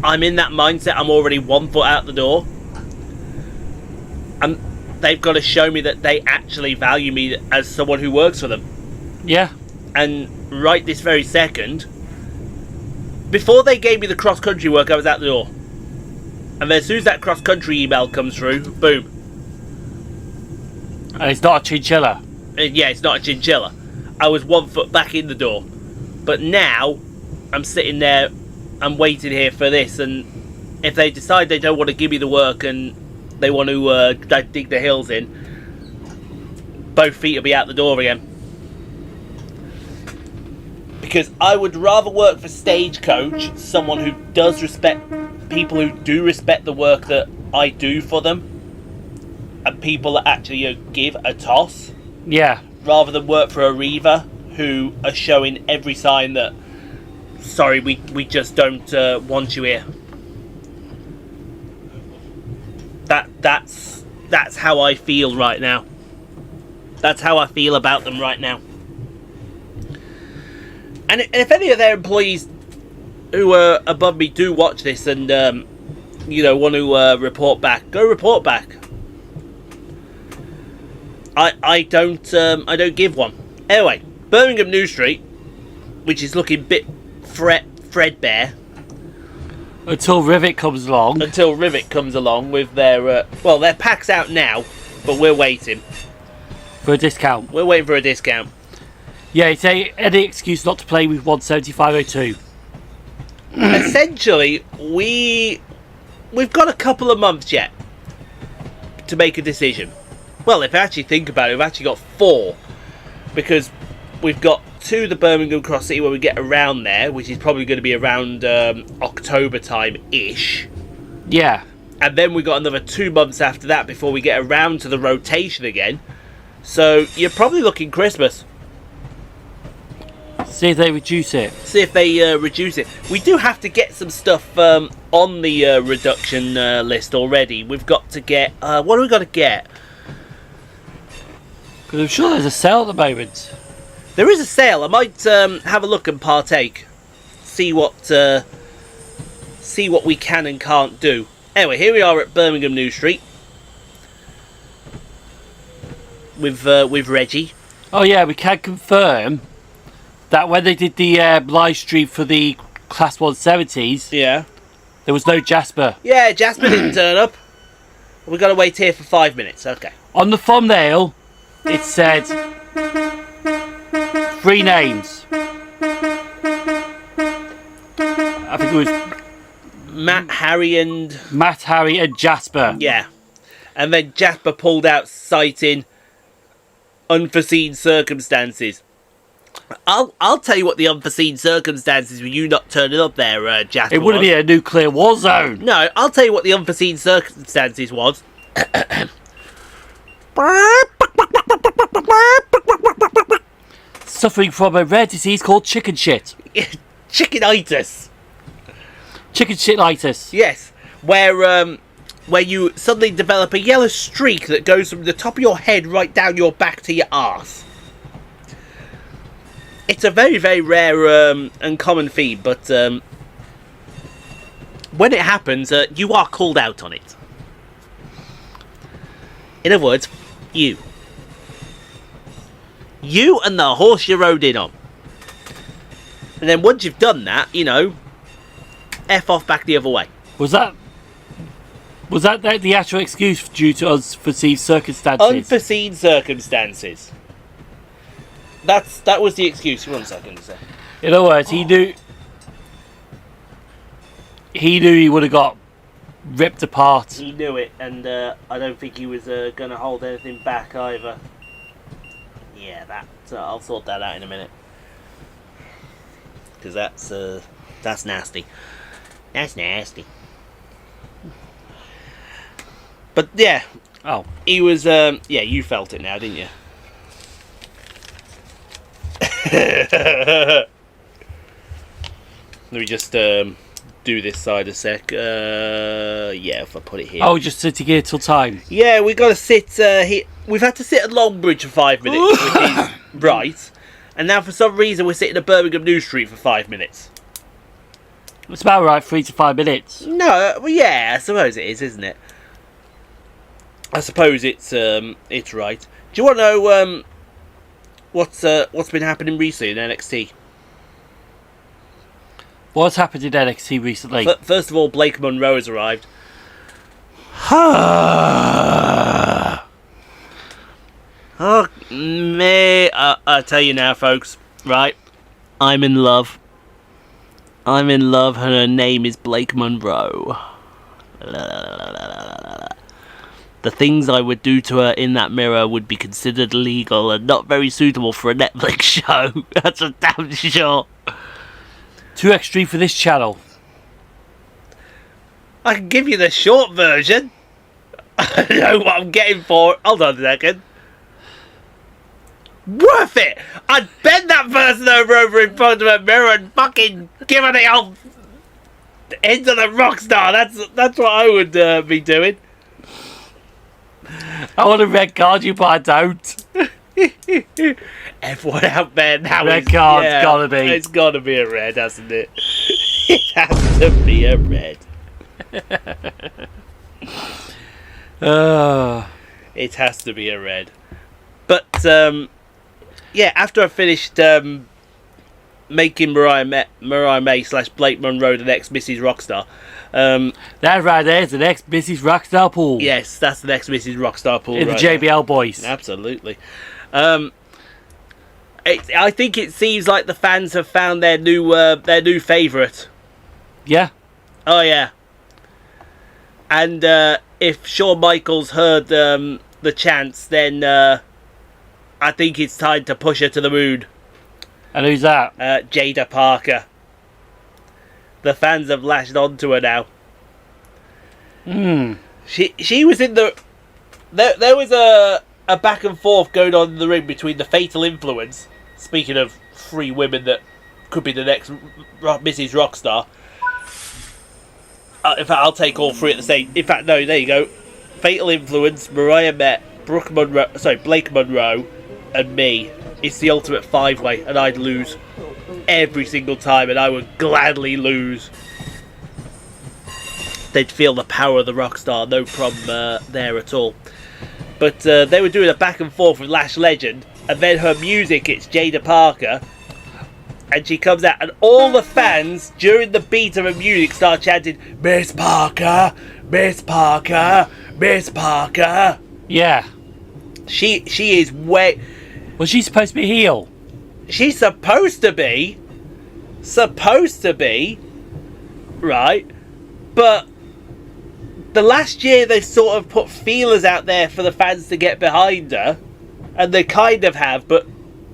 I'm in that mindset, I'm already 1 foot out the door. And they've got to show me that they actually value me as someone who works for them. Yeah. And right this very second, before they gave me the cross-country work, I was out the door. And then as soon as that cross-country email comes through, boom. And it's not a chinchilla. Yeah, it's not a chinchilla. I was 1 foot back in the door. But now, I'm sitting there, I'm waiting here for this, and if they decide they don't want to give me the work and they want to dig the hills in, both feet will be out the door again. Because I would rather work for Stagecoach, someone who does respect people who do respect the work that I do for them, and people that actually give a toss. Yeah. Rather than work for Arriva, who are showing every sign that, sorry, we just don't want you here. That's how I feel right now. That's how I feel about them right now. And if any of their employees who are above me do watch this and want to report back, go report back. I don't give one. Anyway, Birmingham New Street, which is looking a bit threadbare. Until Rivet comes along. Until Rivet comes along with their... their pack's out now, but we're waiting. For a discount. We're waiting for a discount. Yeah, it's any excuse not to play with 17502. Essentially, we've got a couple of months yet to make a decision. Well, if I actually think about it, we've actually got 4. Because we've got 2 the Birmingham Cross-City where we get around there, which is probably going to be around October time-ish. Yeah. And then we've got another 2 months after that before we get around to the rotation again. So you're probably looking Christmas. See if they reduce it. See if they reduce it. We do have to get some stuff on the reduction list already. We've got to get... what do we got to get? Because I'm sure there's a sale at the moment. There is a sale. I might have a look and partake. See what we can and can't do. Anyway, here we are at Birmingham New Street. With Reggie. Oh yeah, we can confirm that when they did the live stream for the Class 170s, Yeah. there was no Jasper. Yeah, Jasper didn't turn up. We've got to wait here for 5 minutes. Okay. On the thumbnail, it said 3 names. I think it was Matt, Harry, and... Matt, Harry, and Jasper. Yeah. And then Jasper pulled out, citing unforeseen circumstances. I'll tell you what the unforeseen circumstances were you not turning up there, Jasper. It would have been a nuclear war zone. No, I'll tell you what the unforeseen circumstances was. Suffering from a rare disease called chicken shit. Chickenitis. Chicken shititis. Yes, where you suddenly develop a yellow streak that goes from the top of your head right down your back to your arse. It's a very, very rare and common theme, but when it happens, you are called out on it. In other words, you and the horse you rode in on. And then once you've done that, you know, F off back the other way. Was that the actual excuse due to unforeseen circumstances? Unforeseen circumstances. That was the excuse. 1 second, sir. In other words, he knew he would have got ripped apart. He knew it, and I don't think he was going to hold anything back either. Yeah, I'll sort that out in a minute. Because that's nasty. That's nasty. But yeah. Oh. He was, yeah, you felt it now, didn't you? Let me just do this side a sec. Yeah, if I put it here. Oh, just sitting here till time. Yeah, we got to sit here. We've had to sit at Longbridge for 5 minutes, which is right. And now for some reason we're sitting at Birmingham New Street for 5 minutes. It's about right, 3 to 5 minutes. No, well, yeah, I suppose it is, isn't it? I suppose it's right. Do you want to know what's been happening recently in NXT? What's happened in NXT recently? First of all, Blake Monroe has arrived. Oh, me, I'll tell you now, folks. Right, I'm in love. I'm in love, and her name is Blake Monroe. The things I would do to her in that mirror would be considered illegal and not very suitable for a Netflix show. That's for damn sure. Too extreme for this channel. I can give you the short version. I know what I'm getting for. Hold on a second. Worth it! I'd bend that person over in front of a mirror and fucking give her the old end of the rock star. That's what I would be doing. I want a red card you, but I don't. Everyone out there now red card's gotta be. It's gotta be a red, hasn't it? It has to be a red. It has to be a red. But yeah, after I finished making Mariah May / Blake Monroe the next Mrs. Rockstar. That right there is the next Mrs. RockstarPoole. Yes, that's the next Mrs. RockstarPoole. In right the JBL boys. Absolutely. I think it seems like the fans have found their new favourite. Yeah. Oh yeah. And if Shawn Michaels heard the chants, then I think it's time to push her to the moon. And who's that? Jada Parker. The fans have lashed onto her now. She was in the... There was a back and forth going on in the ring between the Fatal Influence, speaking of 3 women that could be the next Mrs. Rockstar. In fact, I'll take all three at the same. In fact, no. There you go. Fatal Influence, Mariah Met, Blake Monroe, and me. It's the ultimate 5-way, and I'd lose every single time, and I would gladly lose. They'd feel the power of the Rockstar, no problem there at all. But they were doing a back and forth with Lash Legend, and then her music, it's Jada Parker, and she comes out, and all the fans during the beat of her music start chanting, "Miss Parker, Miss Parker, Miss Parker." Yeah. She is way. Was she supposed to be heel? She's supposed to be, right? But the last year they sort of put feelers out there for the fans to get behind her, and they kind of have. But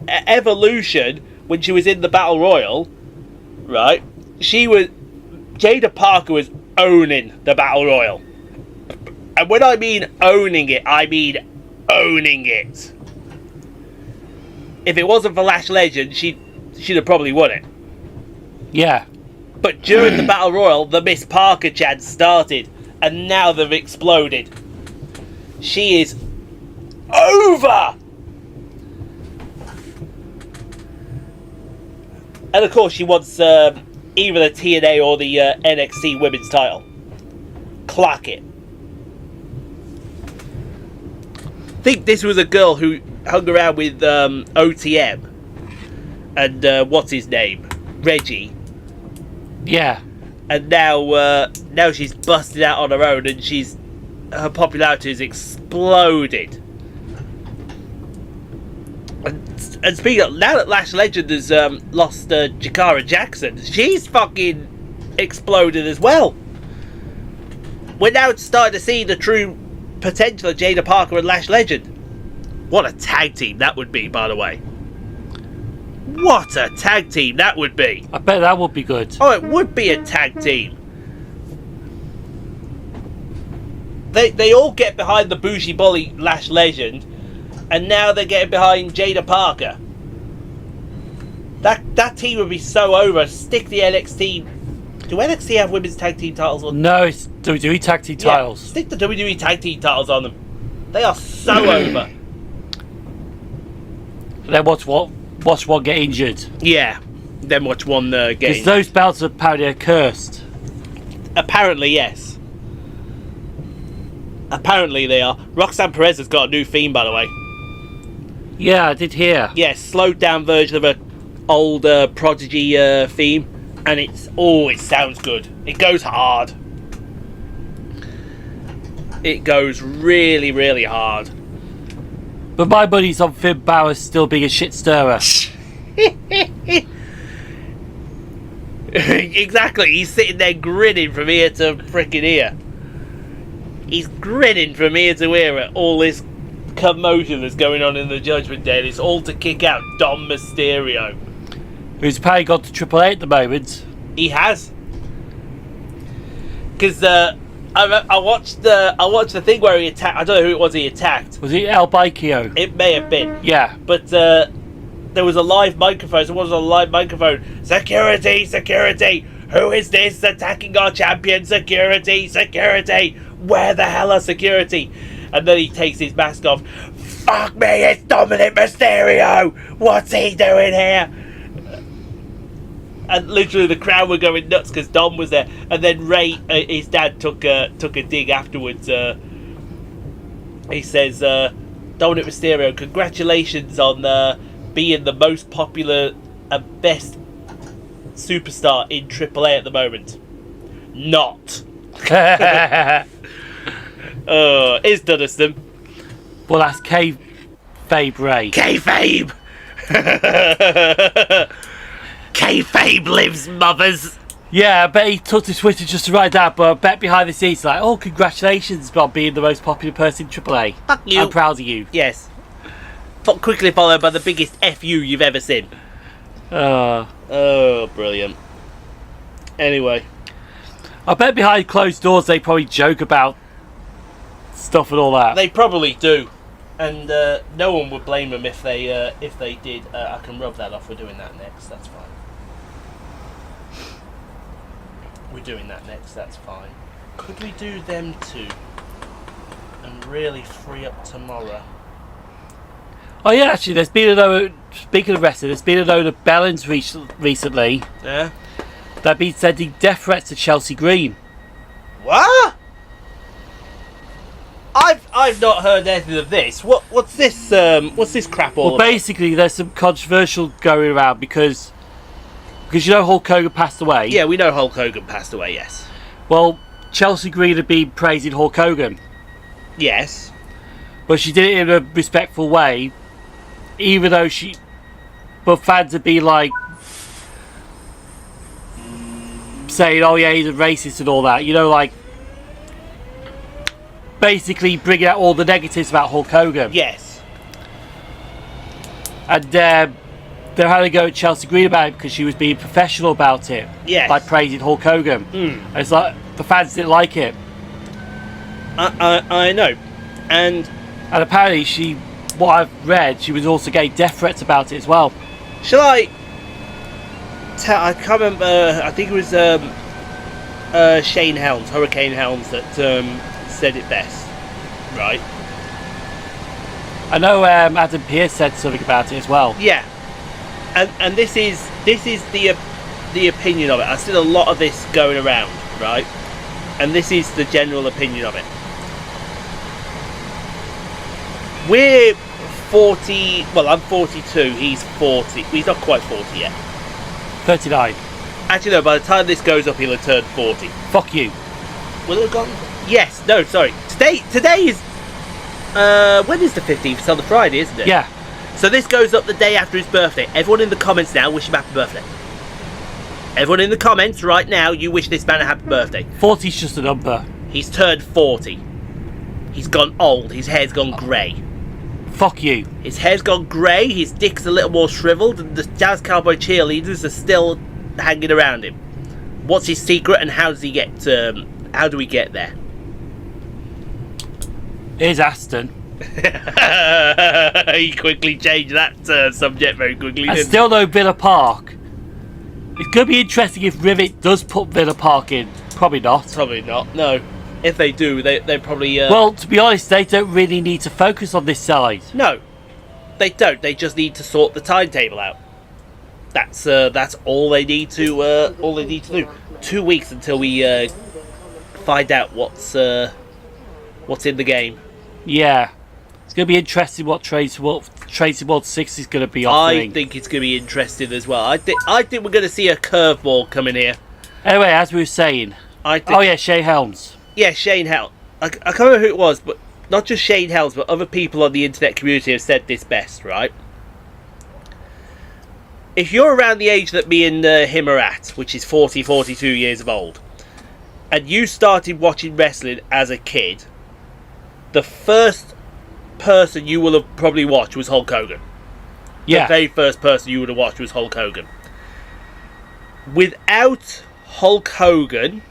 Evolution, when she was in the Battle Royal, right? Jada Parker was owning the Battle Royal, and when I mean owning it, I mean owning it. If it wasn't for Lash Legend, she'd have probably won it. Yeah. But during the Battle Royal, the Miss Parker chant started, and now they've exploded. She is over! And of course, she wants either the TNA or the NXT Women's title. Clock it. I think this was a girl who hung around with OTM and what's his name, Reggie. Yeah. And now she's busted out on her own, and her popularity has exploded. And speaking of, now that Lash Legend has lost Jakara Jackson, she's fucking exploded as well. We're now starting to see the true potential of Jada Parker and Lash Legend. What a tag team that would be, by the way. What a tag team that would be. I bet that would be good. Oh, it would be a tag team. They all get behind the bougie bully Lash Legend, and now they're getting behind Jada Parker. That team would be so over. Stick the NXT. Do NXT have women's tag team titles on? No, it's WWE tag team titles. Stick the WWE tag team titles on them. They are so over. Then watch one get injured. Yeah. Then watch one get Because injured. those belts apparently are cursed. Apparently, yes. Apparently they are. Roxanne Perez has got a new theme, by the way. Yeah, I did hear. Yeah, slowed down version of an old Prodigy theme, and it sounds good. It goes hard. It goes really, really hard. But my buddy's on Finn Balor still being a shit stirrer. Exactly, he's sitting there grinning from ear to frickin' ear. He's grinning from ear to ear at all this commotion that's going on in the Judgment Day. It's all to kick out Dom Mysterio, Who's apparently gone to Triple A at the moment. He has, because I watched the thing where he attacked. I don't know who it was he attacked. Was it El Bikio? It may have been. Yeah. But there was a live microphone. Someone was on a live microphone. Security, security. Who is this attacking our champion? Security, security. Where the hell are security? And then he takes his mask off. Fuck me, it's Dominic Mysterio. What's he doing here? And literally the crowd were going nuts because Dom was there. And then Ray, his dad, took a dig afterwards. He says, Dominic Mysterio, congratulations on being the most popular and best superstar in AAA at the moment. Not. Is Duddiston. Well, that's K-Fabe Ray. K-Fabe! K-Fabe lives, mothers! Yeah, I bet he took to Twitter just to write that, but I bet behind the scenes, like, oh, congratulations on being the most popular person in AAA. Fuck you. I'm proud of you. Yes. Quickly followed by the biggest FU you've ever seen. Oh, brilliant. Anyway. I bet behind closed doors they probably joke about stuff and all that. They probably do. And no one would blame them if they did. I can rub that off. We're doing that next. That's fine. We're doing that next, that's fine. Could we do them two and really free up tomorrow? Oh yeah, actually, there's been another. Speaking of wrestling, there's been a load of Bellens recently. Yeah. That've been sending death threats to Chelsea Green. What? I've not heard anything of this. What's this crap all about? Basically, there's some controversial going around because you know Hulk Hogan passed away. Yeah, we know Hulk Hogan passed away. Yes. Well, Chelsea Green had been praising Hulk Hogan. Yes. But she did it in a respectful way, even though but fans would be like saying, "Oh yeah, he's a racist" and all that. You know, like basically bringing out all the negatives about Hulk Hogan. Yes. And they're having a go at Chelsea Green about it because she was being professional about it. Yes. By praising Hulk Hogan. And it's like the fans didn't like it. I know, and apparently what I've read, she was also getting death threats about it as well. Shall I tell? I can't remember. I think it was Shane Helms, Hurricane Helms, that said it best. Right. I know Adam Pearce said something about it as well. Yeah. And this is the opinion of it. I've seen a lot of this going around, right? And this is the general opinion of it. We're 40. Well, I'm 42. He's 40. He's not quite 40 yet. 39. Actually, no. By the time this goes up, he'll have turned 40. Fuck you. Will it have gone? Yes. No. Sorry. Today is. When is the 15th? It's on the Friday, isn't it? Yeah. So this goes up the day after his birthday. Everyone in the comments now, wish him happy birthday. Everyone in the comments right now, you wish this man a happy birthday. 40's just a number. He's turned 40. He's gone old. His hair's gone grey. Fuck you. His hair's gone grey. His dick's a little more shriveled, and the Jazz Cowboy cheerleaders are still hanging around him. What's his secret, and how does he get? How do we get there? Here's Aston. He quickly changed that subject very quickly. I Didn't still know Villa Park. It's going to be interesting if Rivet does put Villa Park in. Probably not. Probably not. No. If they do, they probably. Well, to be honest, they don't really need to focus on this side. No, they don't. They just need to sort the timetable out. That's all they need to. All they need to do. 2 weeks until we find out what's in the game. Yeah, it's going to be interesting what Tracy World 6 is going to be offering. I think it's going to be interesting as well. I think we're going to see a curveball coming here. Anyway, as we were saying, oh yeah, Shane Helms. Yeah, Shane Helms. I can't remember who it was, but not just Shane Helms, but other people on the internet community have said this best, right? If you're around the age that me and him are at, which is 40, 42 years of old, and you started watching wrestling as a kid, the first person you will have probably watched was Hulk Hogan. Yeah. The very first person you would have watched was Hulk Hogan. Without Hulk Hogan,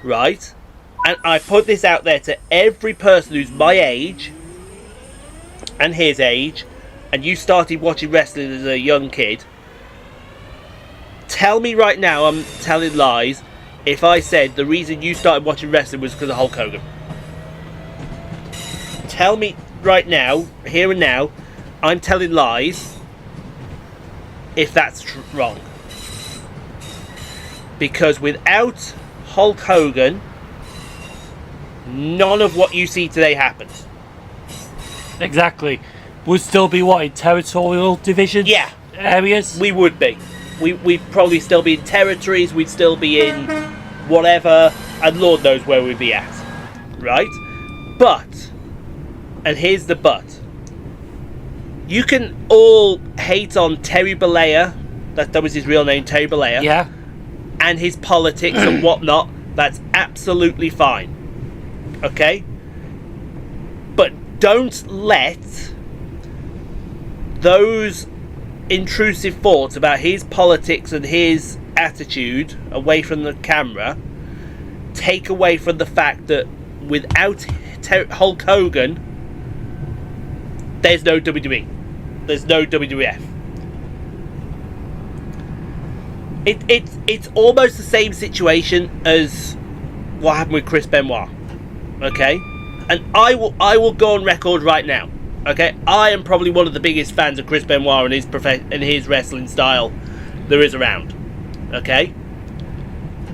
right, and I put this out there to every person who's my age and his age, and you started watching wrestling as a young kid, tell me right now I'm telling lies if I said the reason you started watching wrestling was because of Hulk Hogan. Tell me right now, here and now, I'm telling lies if that's wrong. Because without Hulk Hogan, none of what you see today happens. Exactly. Would still be what, in territorial divisions? Yeah. Areas? We would be. We'd probably still be in territories, we'd still be in whatever, and Lord knows where we'd be at. Right? But, and here's the but, you can all hate on Terry Bollea, that was his real name, Terry Bollea. Yeah. And his politics and whatnot, that's absolutely fine. Okay? But don't let those intrusive thoughts about his politics and his attitude away from the camera take away from the fact that without Hulk Hogan, there's no WWE. There's no WWF. It's almost the same situation as what happened with Chris Benoit. Okay, and I will go on record right now. Okay, I am probably one of the biggest fans of Chris Benoit and his wrestling style there is around. Okay,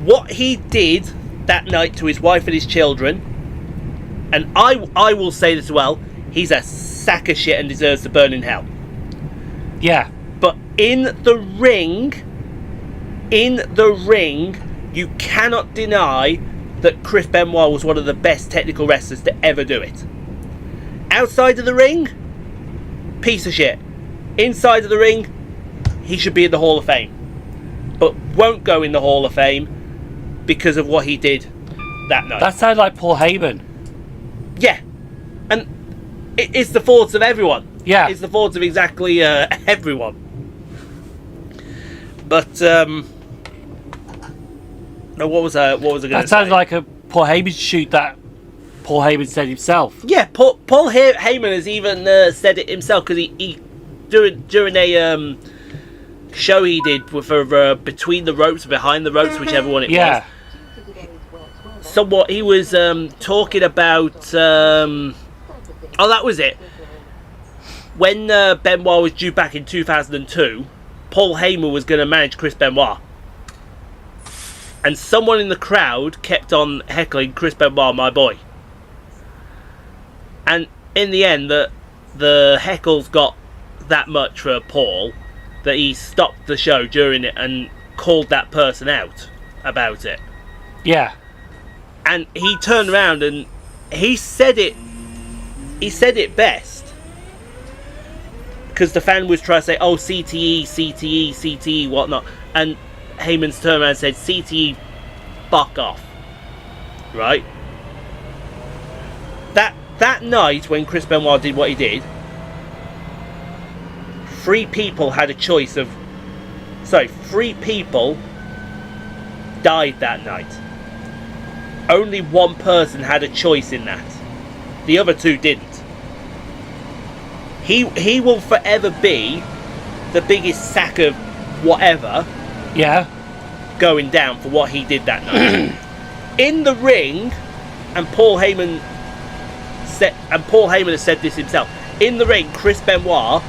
what he did that night to his wife and his children, and I will say this as well, he's a sack of shit and deserves to burn in hell. Yeah. But in the ring, you cannot deny that Chris Benoit was one of the best technical wrestlers to ever do it. Outside of the ring, piece of shit. Inside of the ring, he should be in the Hall of Fame. But won't go in the Hall of Fame because of what he did that night. That sounded like Paul Heyman. Yeah. And it's the faults of everyone. Yeah. It's the faults of exactly everyone. But, no, what was I going to say? That sounded like a Paul Heyman shoot that Paul Heyman said himself. Yeah, Paul Heyman has even said it himself, because he during a show he did for Between the Ropes, Behind the Ropes, whichever one it was. Somewhat, he was talking about that was it. When Benoit was due back in 2002, Paul Heyman was going to manage Chris Benoit, and someone in the crowd kept on heckling Chris Benoit, my boy. And in the end, the heckles got that much for Paul that he stopped the show during it and called that person out about it. Yeah. And he turned around and he said it best. Because the fan was trying to say, oh, CTE, CTE, CTE, whatnot. And Heyman's turned around and said, CTE, fuck off. Right? That night when Chris Benoit did what he did, 3 people had a choice of... Sorry, 3 people died that night. Only 1 person had a choice in that. The other 2 didn't. He will forever be the biggest sack of whatever. Yeah. Going down for what he did that night. In the ring, and Paul Heyman has said this himself. In the ring, Chris Benoit,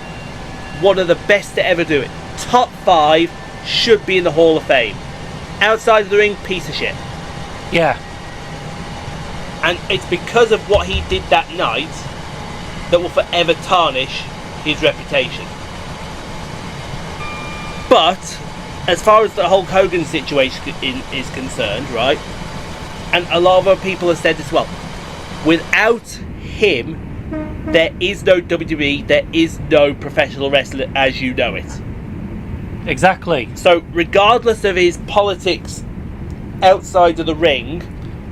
one of the best to ever do it. Top 5, should be in the Hall of Fame. Outside of the ring, piece of shit. Yeah. And it's because of what he did that night that will forever tarnish his reputation. But as far as the Hulk Hogan situation is concerned, right, and a lot of other people have said this well, without him, there is no WWE, there is no professional wrestler as you know it. Exactly. So regardless of his politics outside of the ring,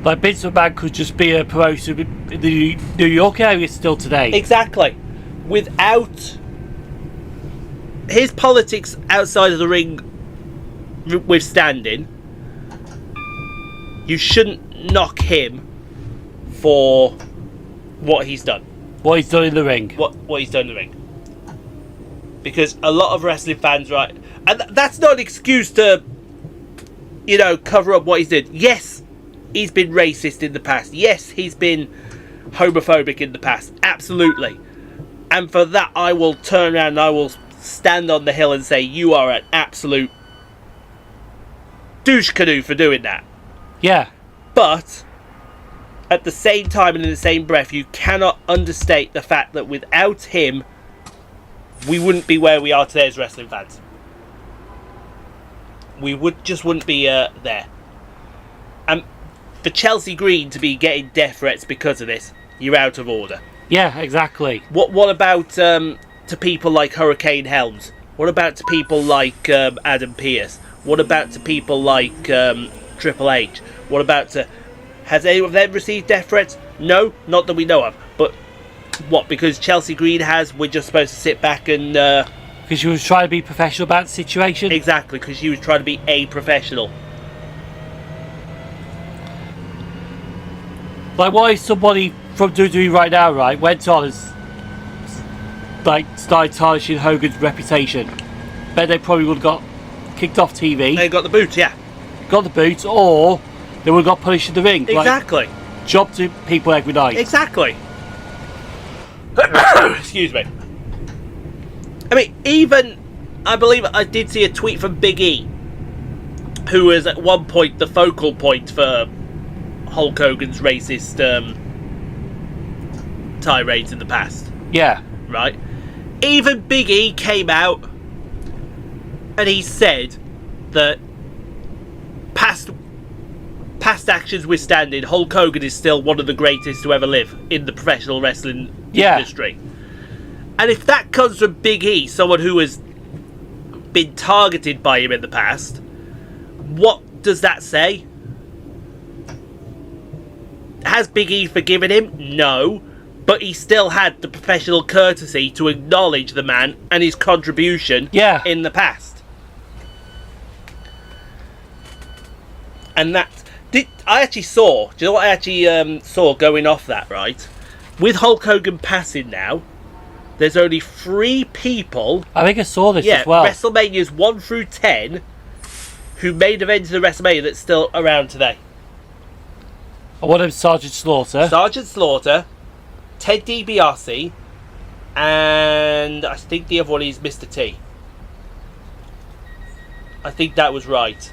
like Vince McMahon could just be a promoter in the New York area still today. Exactly. Without his politics outside of the ring withstanding, you shouldn't knock him for what he's done. What he's done in the ring. What he's done in the ring. Because a lot of wrestling fans, right, and that's not an excuse to, cover up what he's did. Yes, he's been racist in the past. Yes, he's been homophobic in the past. Absolutely. And for that, I will turn around and I will stand on the hill and say, you are an absolute douche canoe for doing that. Yeah. But at the same time and in the same breath, you cannot understate the fact that without him, we wouldn't be where we are today as wrestling fans. We wouldn't be there. And for Chelsea Green to be getting death threats because of this, you're out of order. Yeah, exactly. What about to people like Hurricane Helms? What about to people like Adam Pearce? What about to people like Triple H? What about to... Has any of them received death threats? No, not that we know of. But what, because Chelsea Green has, we're just supposed to sit back and... Because she was trying to be professional about the situation? Exactly, because she was trying to be a professional. Like, what if somebody from WWE right now, right, went on and started tarnishing Hogan's reputation? Bet they probably would have got kicked off TV, They got the boot, yeah. got the boot, or they would have got punished in the ring. Exactly. Like, job to people every night. Exactly. Excuse me. I mean, even, I believe I did see a tweet from Big E, who was at one point the focal point for Hulk Hogan's racist tirades in the past. Yeah. Right? Even Big E came out and he said that past actions withstanding, Hulk Hogan is still one of the greatest to ever live in the professional wrestling industry. And if that comes from Big E, someone who has been targeted by him in the past, what does that say? Has Big E forgiven him? No. But he still had the professional courtesy to acknowledge the man and his contribution in the past. And that... I actually saw... Do you know what I actually saw going off that, right? With Hulk Hogan passing now, there's only 3 people... I think I saw this as well. WrestleManias 1 through 10 who made events in the WrestleMania that's still around today. One of them, Sergeant Slaughter. Sergeant Slaughter, Ted DiBiase, and I think the other one is Mr. T. I think that was right.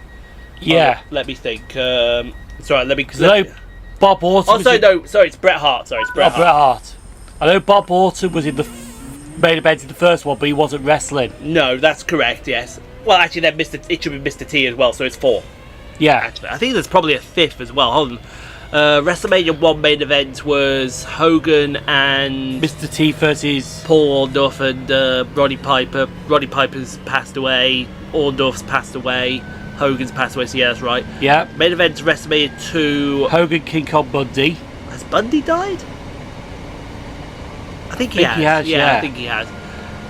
Yeah. Let me think. Sorry, let me... Bob Orton... sorry, it's Bret Hart. Sorry, it's Bret Hart. Bret Hart. I know Bob Orton was in the main event in the first one, but he wasn't wrestling. No, that's correct, yes. Well, actually, then it should be Mr. T as well, so it's 4. Yeah. Actually, I think there's probably a 5th as well. Hold on. WrestleMania 1 main event was Hogan and... Mr. T versus... Paul Orndorff and Roddy Piper. Roddy Piper's passed away. Orndorff's passed away. Hogan's passed away, so yeah, that's right. Yeah. Main event WrestleMania 2... Hogan, King Kong, Bundy. Has Bundy died? I think he has. Yeah, I think he has.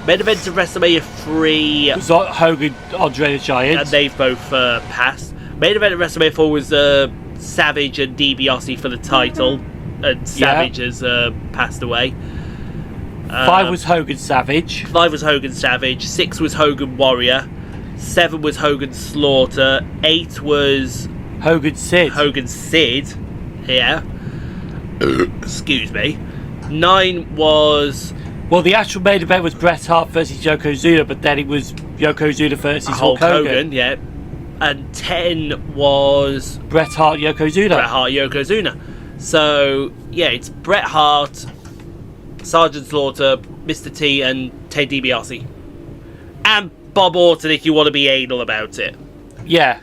Main event of WrestleMania 3... It was Hogan, Andre the Giant. And they've both passed. Main event of WrestleMania 4 was Savage and DiBiase for the title. And Savage has passed away. 5 was Hogan Savage. 5 was Hogan Savage. 6 was Hogan Warrior. 7 was Hogan Slaughter. 8 was... Hogan Sid. Hogan Sid. Yeah. Excuse me. 9 was... Well, the actual main event was Bret Hart versus Yokozuna, but then it was Yokozuna versus Hulk Hogan. Yeah. And 10 was... Bret Hart, Yokozuna. Bret Hart, Yokozuna. So, yeah, it's Bret Hart, Sergeant Slaughter, Mr. T, and Ted DiBiase. And Bob Orton, if you want to be anal about it. Yeah.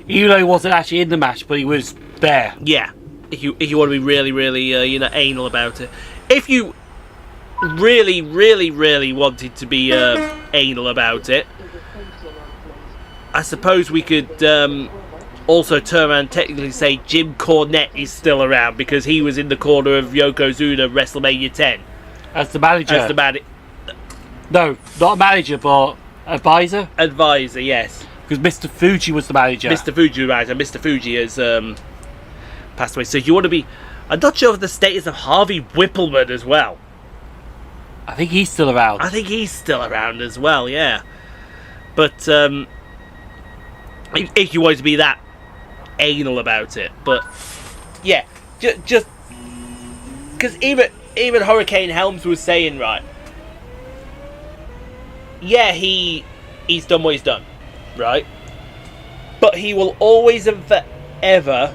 Even though he wasn't actually in the match, but he was there. Yeah. If you want to be really, really, anal about it. If you really, really, really wanted to be anal about it, I suppose we could also turn around and technically say Jim Cornette is still around because he was in the corner of Yokozuna WrestleMania 10. As the manager. As the manager. No, not a manager, but advisor. Advisor, yes. Because Mr. Fuji was the manager. Mr. Fuji was the manager. Mr. Fuji has passed away. So if you want to be... I'm not sure of the status of Harvey Whippleman as well. I think he's still around. I think he's still around as well, yeah. But if you want to be that anal about it. But yeah, just because even Hurricane Helms was saying, right, yeah, he's done what he's done, right, but he will always and forever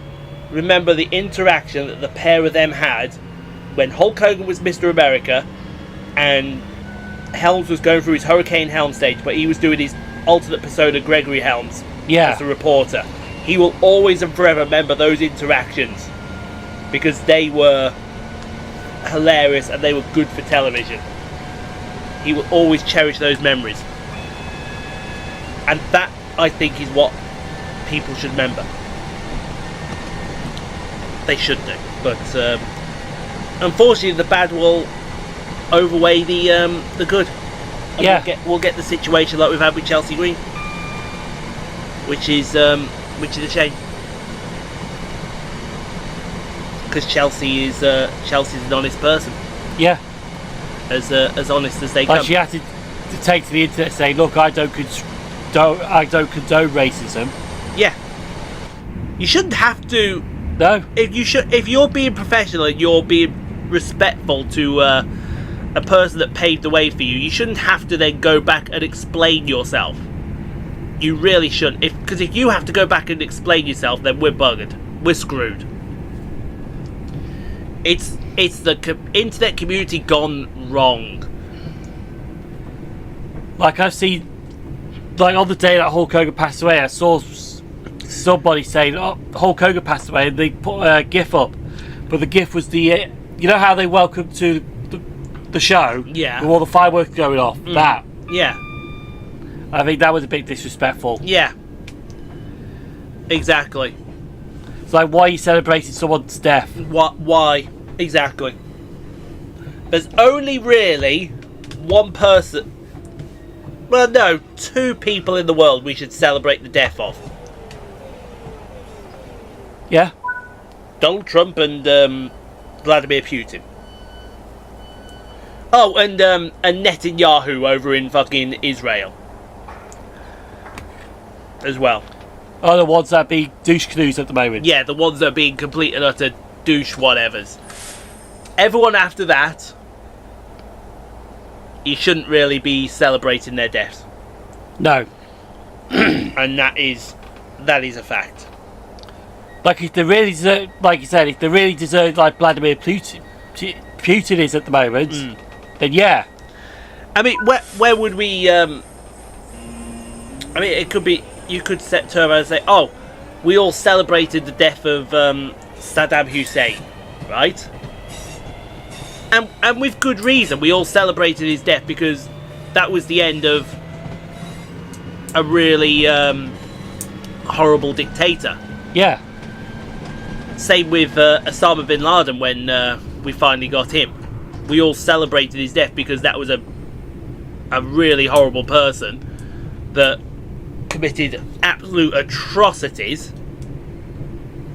remember the interaction that the pair of them had when Hulk Hogan was Mr. America and Helms was going through his Hurricane Helms stage, but he was doing his alternate persona Gregory Helms as a reporter. He will always and forever remember those interactions because they were hilarious and they were good for television. He will always cherish those memories. And that, I think, is what people should remember. They should do. But unfortunately, the bad will overweigh the good. And we'll get the situation like we've had with Chelsea Green, which is a shame, because Chelsea's an honest person. Yeah, as honest as they come. She had to take to the internet saying, "Look, I don't don't condone racism. Yeah. You shouldn't have to. No. If you're being professional and you're being respectful to a person that paved the way for you, you shouldn't have to then go back and explain yourself. You really shouldn't. Because if you have to go back and explain yourself, then we're buggered. We're screwed. It's the internet community gone wrong. Like I've seen, like on the day that Hulk Hogan passed away, I saw somebody saying, "Oh, Hulk Hogan passed away," and they put a GIF up, but the GIF was the, you know how they welcome to the show, Yeah, with all the fireworks going off. That, yeah, I think that was a bit disrespectful. yeah, exactly. It's like, why are you celebrating someone's death? Why? Exactly. There's only really one person. Well, no, two people in the world we should celebrate the death of. Yeah. Donald Trump and Vladimir Putin. Oh, and Netanyahu over in fucking Israel. As well. Oh, the ones that be douche canoes at the moment. Yeah, the ones that are being complete and utter douche whatevers. Everyone after that, you shouldn't really be celebrating their deaths. No. And that is a fact. Like if they really deserve, like you said, if they really deserve like Vladimir Putin is at the moment, then yeah. I mean, where would we? I mean, it could be. You could turn around and say, "Oh, we all celebrated the death of Saddam Hussein, right?" And with good reason, we all celebrated his death because that was the end of a really horrible dictator. Yeah. Same with Osama bin Laden when we finally got him. We all celebrated his death because that was a really horrible person that committed absolute atrocities.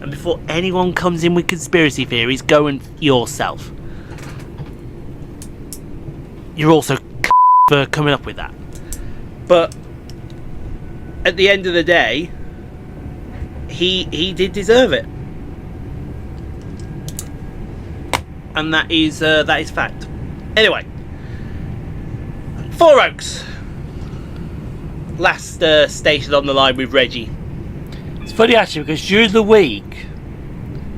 And before anyone comes in with conspiracy theories, go and yourself. You're also for coming up with that. But at the end of the day, he did deserve it. And that is fact. Anyway, Four Oaks. Last station on the line with Reggie. It's funny actually because during the week,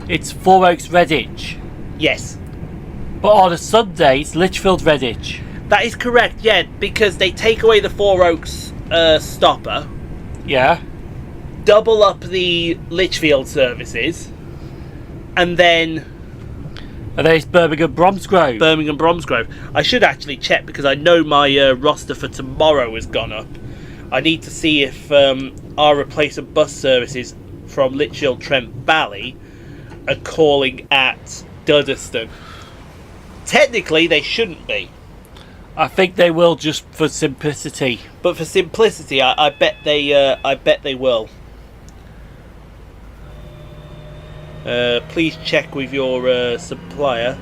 it's Four Oaks Redditch. Yes. But on a Sunday, it's Lichfield Redditch. That is correct, yeah, because they take away the Four Oaks stopper. Yeah. Double up the Lichfield services. And then it's Birmingham Bromsgrove. Birmingham Bromsgrove. I should actually check because I know my roster for tomorrow has gone up. I need to see if our replacement bus services from Lichfield Trent Valley are calling at Duddeston. Technically, they shouldn't be. I think they will just for simplicity. But for simplicity, I bet they will. Please check with your supplier.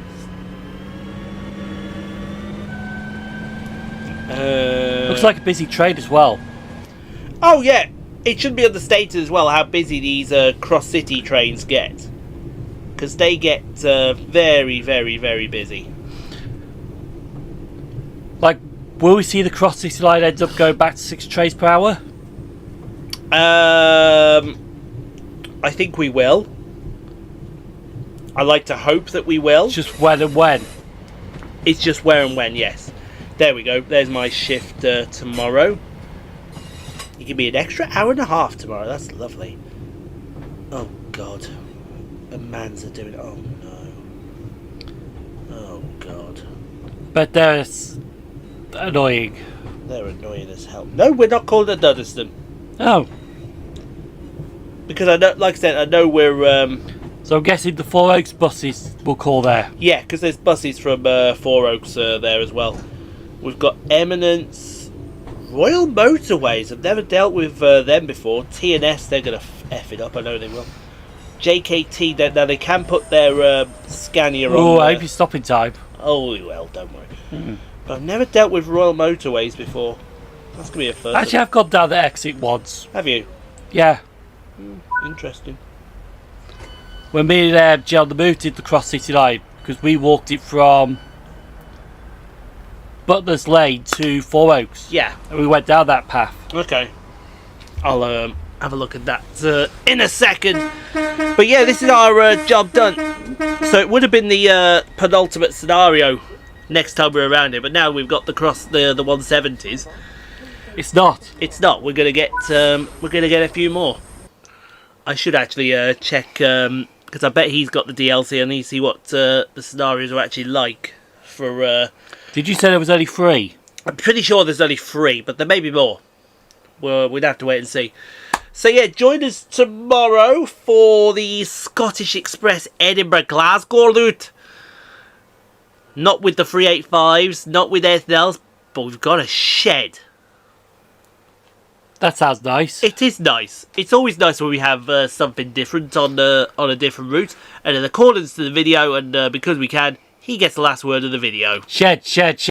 Looks like a busy trade as well. Oh yeah, it should be understated as well how busy these cross-city trains get. Because they get very, very, very busy. Like, will we see the Cross-City Line end up going back to 6 trains per hour? I think we will. I like to hope that we will. It's just when and when. It's just where and when, yes. There we go. There's my shift tomorrow. You give me an extra hour and a half tomorrow. That's lovely. Oh, God. The mans are doing it. Oh, no. Oh, God. But they're annoying. They're annoying as hell. No, we're not calling it Duddeston. Oh. Because I know, like I said, I know we're... So I'm guessing the Four Oaks buses will call there. Yeah, because there's buses from Four Oaks there as well. We've got Eminence, Royal Motorways. I've never dealt with them before. T&S, they're going to F it up. I know they will. JKT, now they can put their Scania on. Oh, I hope you stop in time. Oh, well, don't worry. But I've never dealt with Royal Motorways before. That's gonna be a first. Actually, I've gone down the exit once. Have you? Yeah. Interesting. When me and Jill the Moot did the Cross-City Line, because we walked it from Butler's Lane to Four Oaks. Yeah. And we went down that path. Okay. I'll have a look at that in a second. But yeah, this is our job done. So it would have been the penultimate scenario next time we're around here, but now we've got the 170s. It's not. It's not. We're gonna get a few more. I should actually check because I bet he's got the DLC. I need to see what the scenarios are actually like for. Did you say there was only 3? I'm pretty sure there's only 3, but there may be more. We'd have to wait and see. So yeah, join us tomorrow for the Scottish Express Edinburgh Glasgow route. Not with the 385s, not with anything else, but we've got a shed. That sounds nice. It is nice. It's always nice when we have something different on a different route. And in accordance to the video, and because we can, he gets the last word of the video. Shed.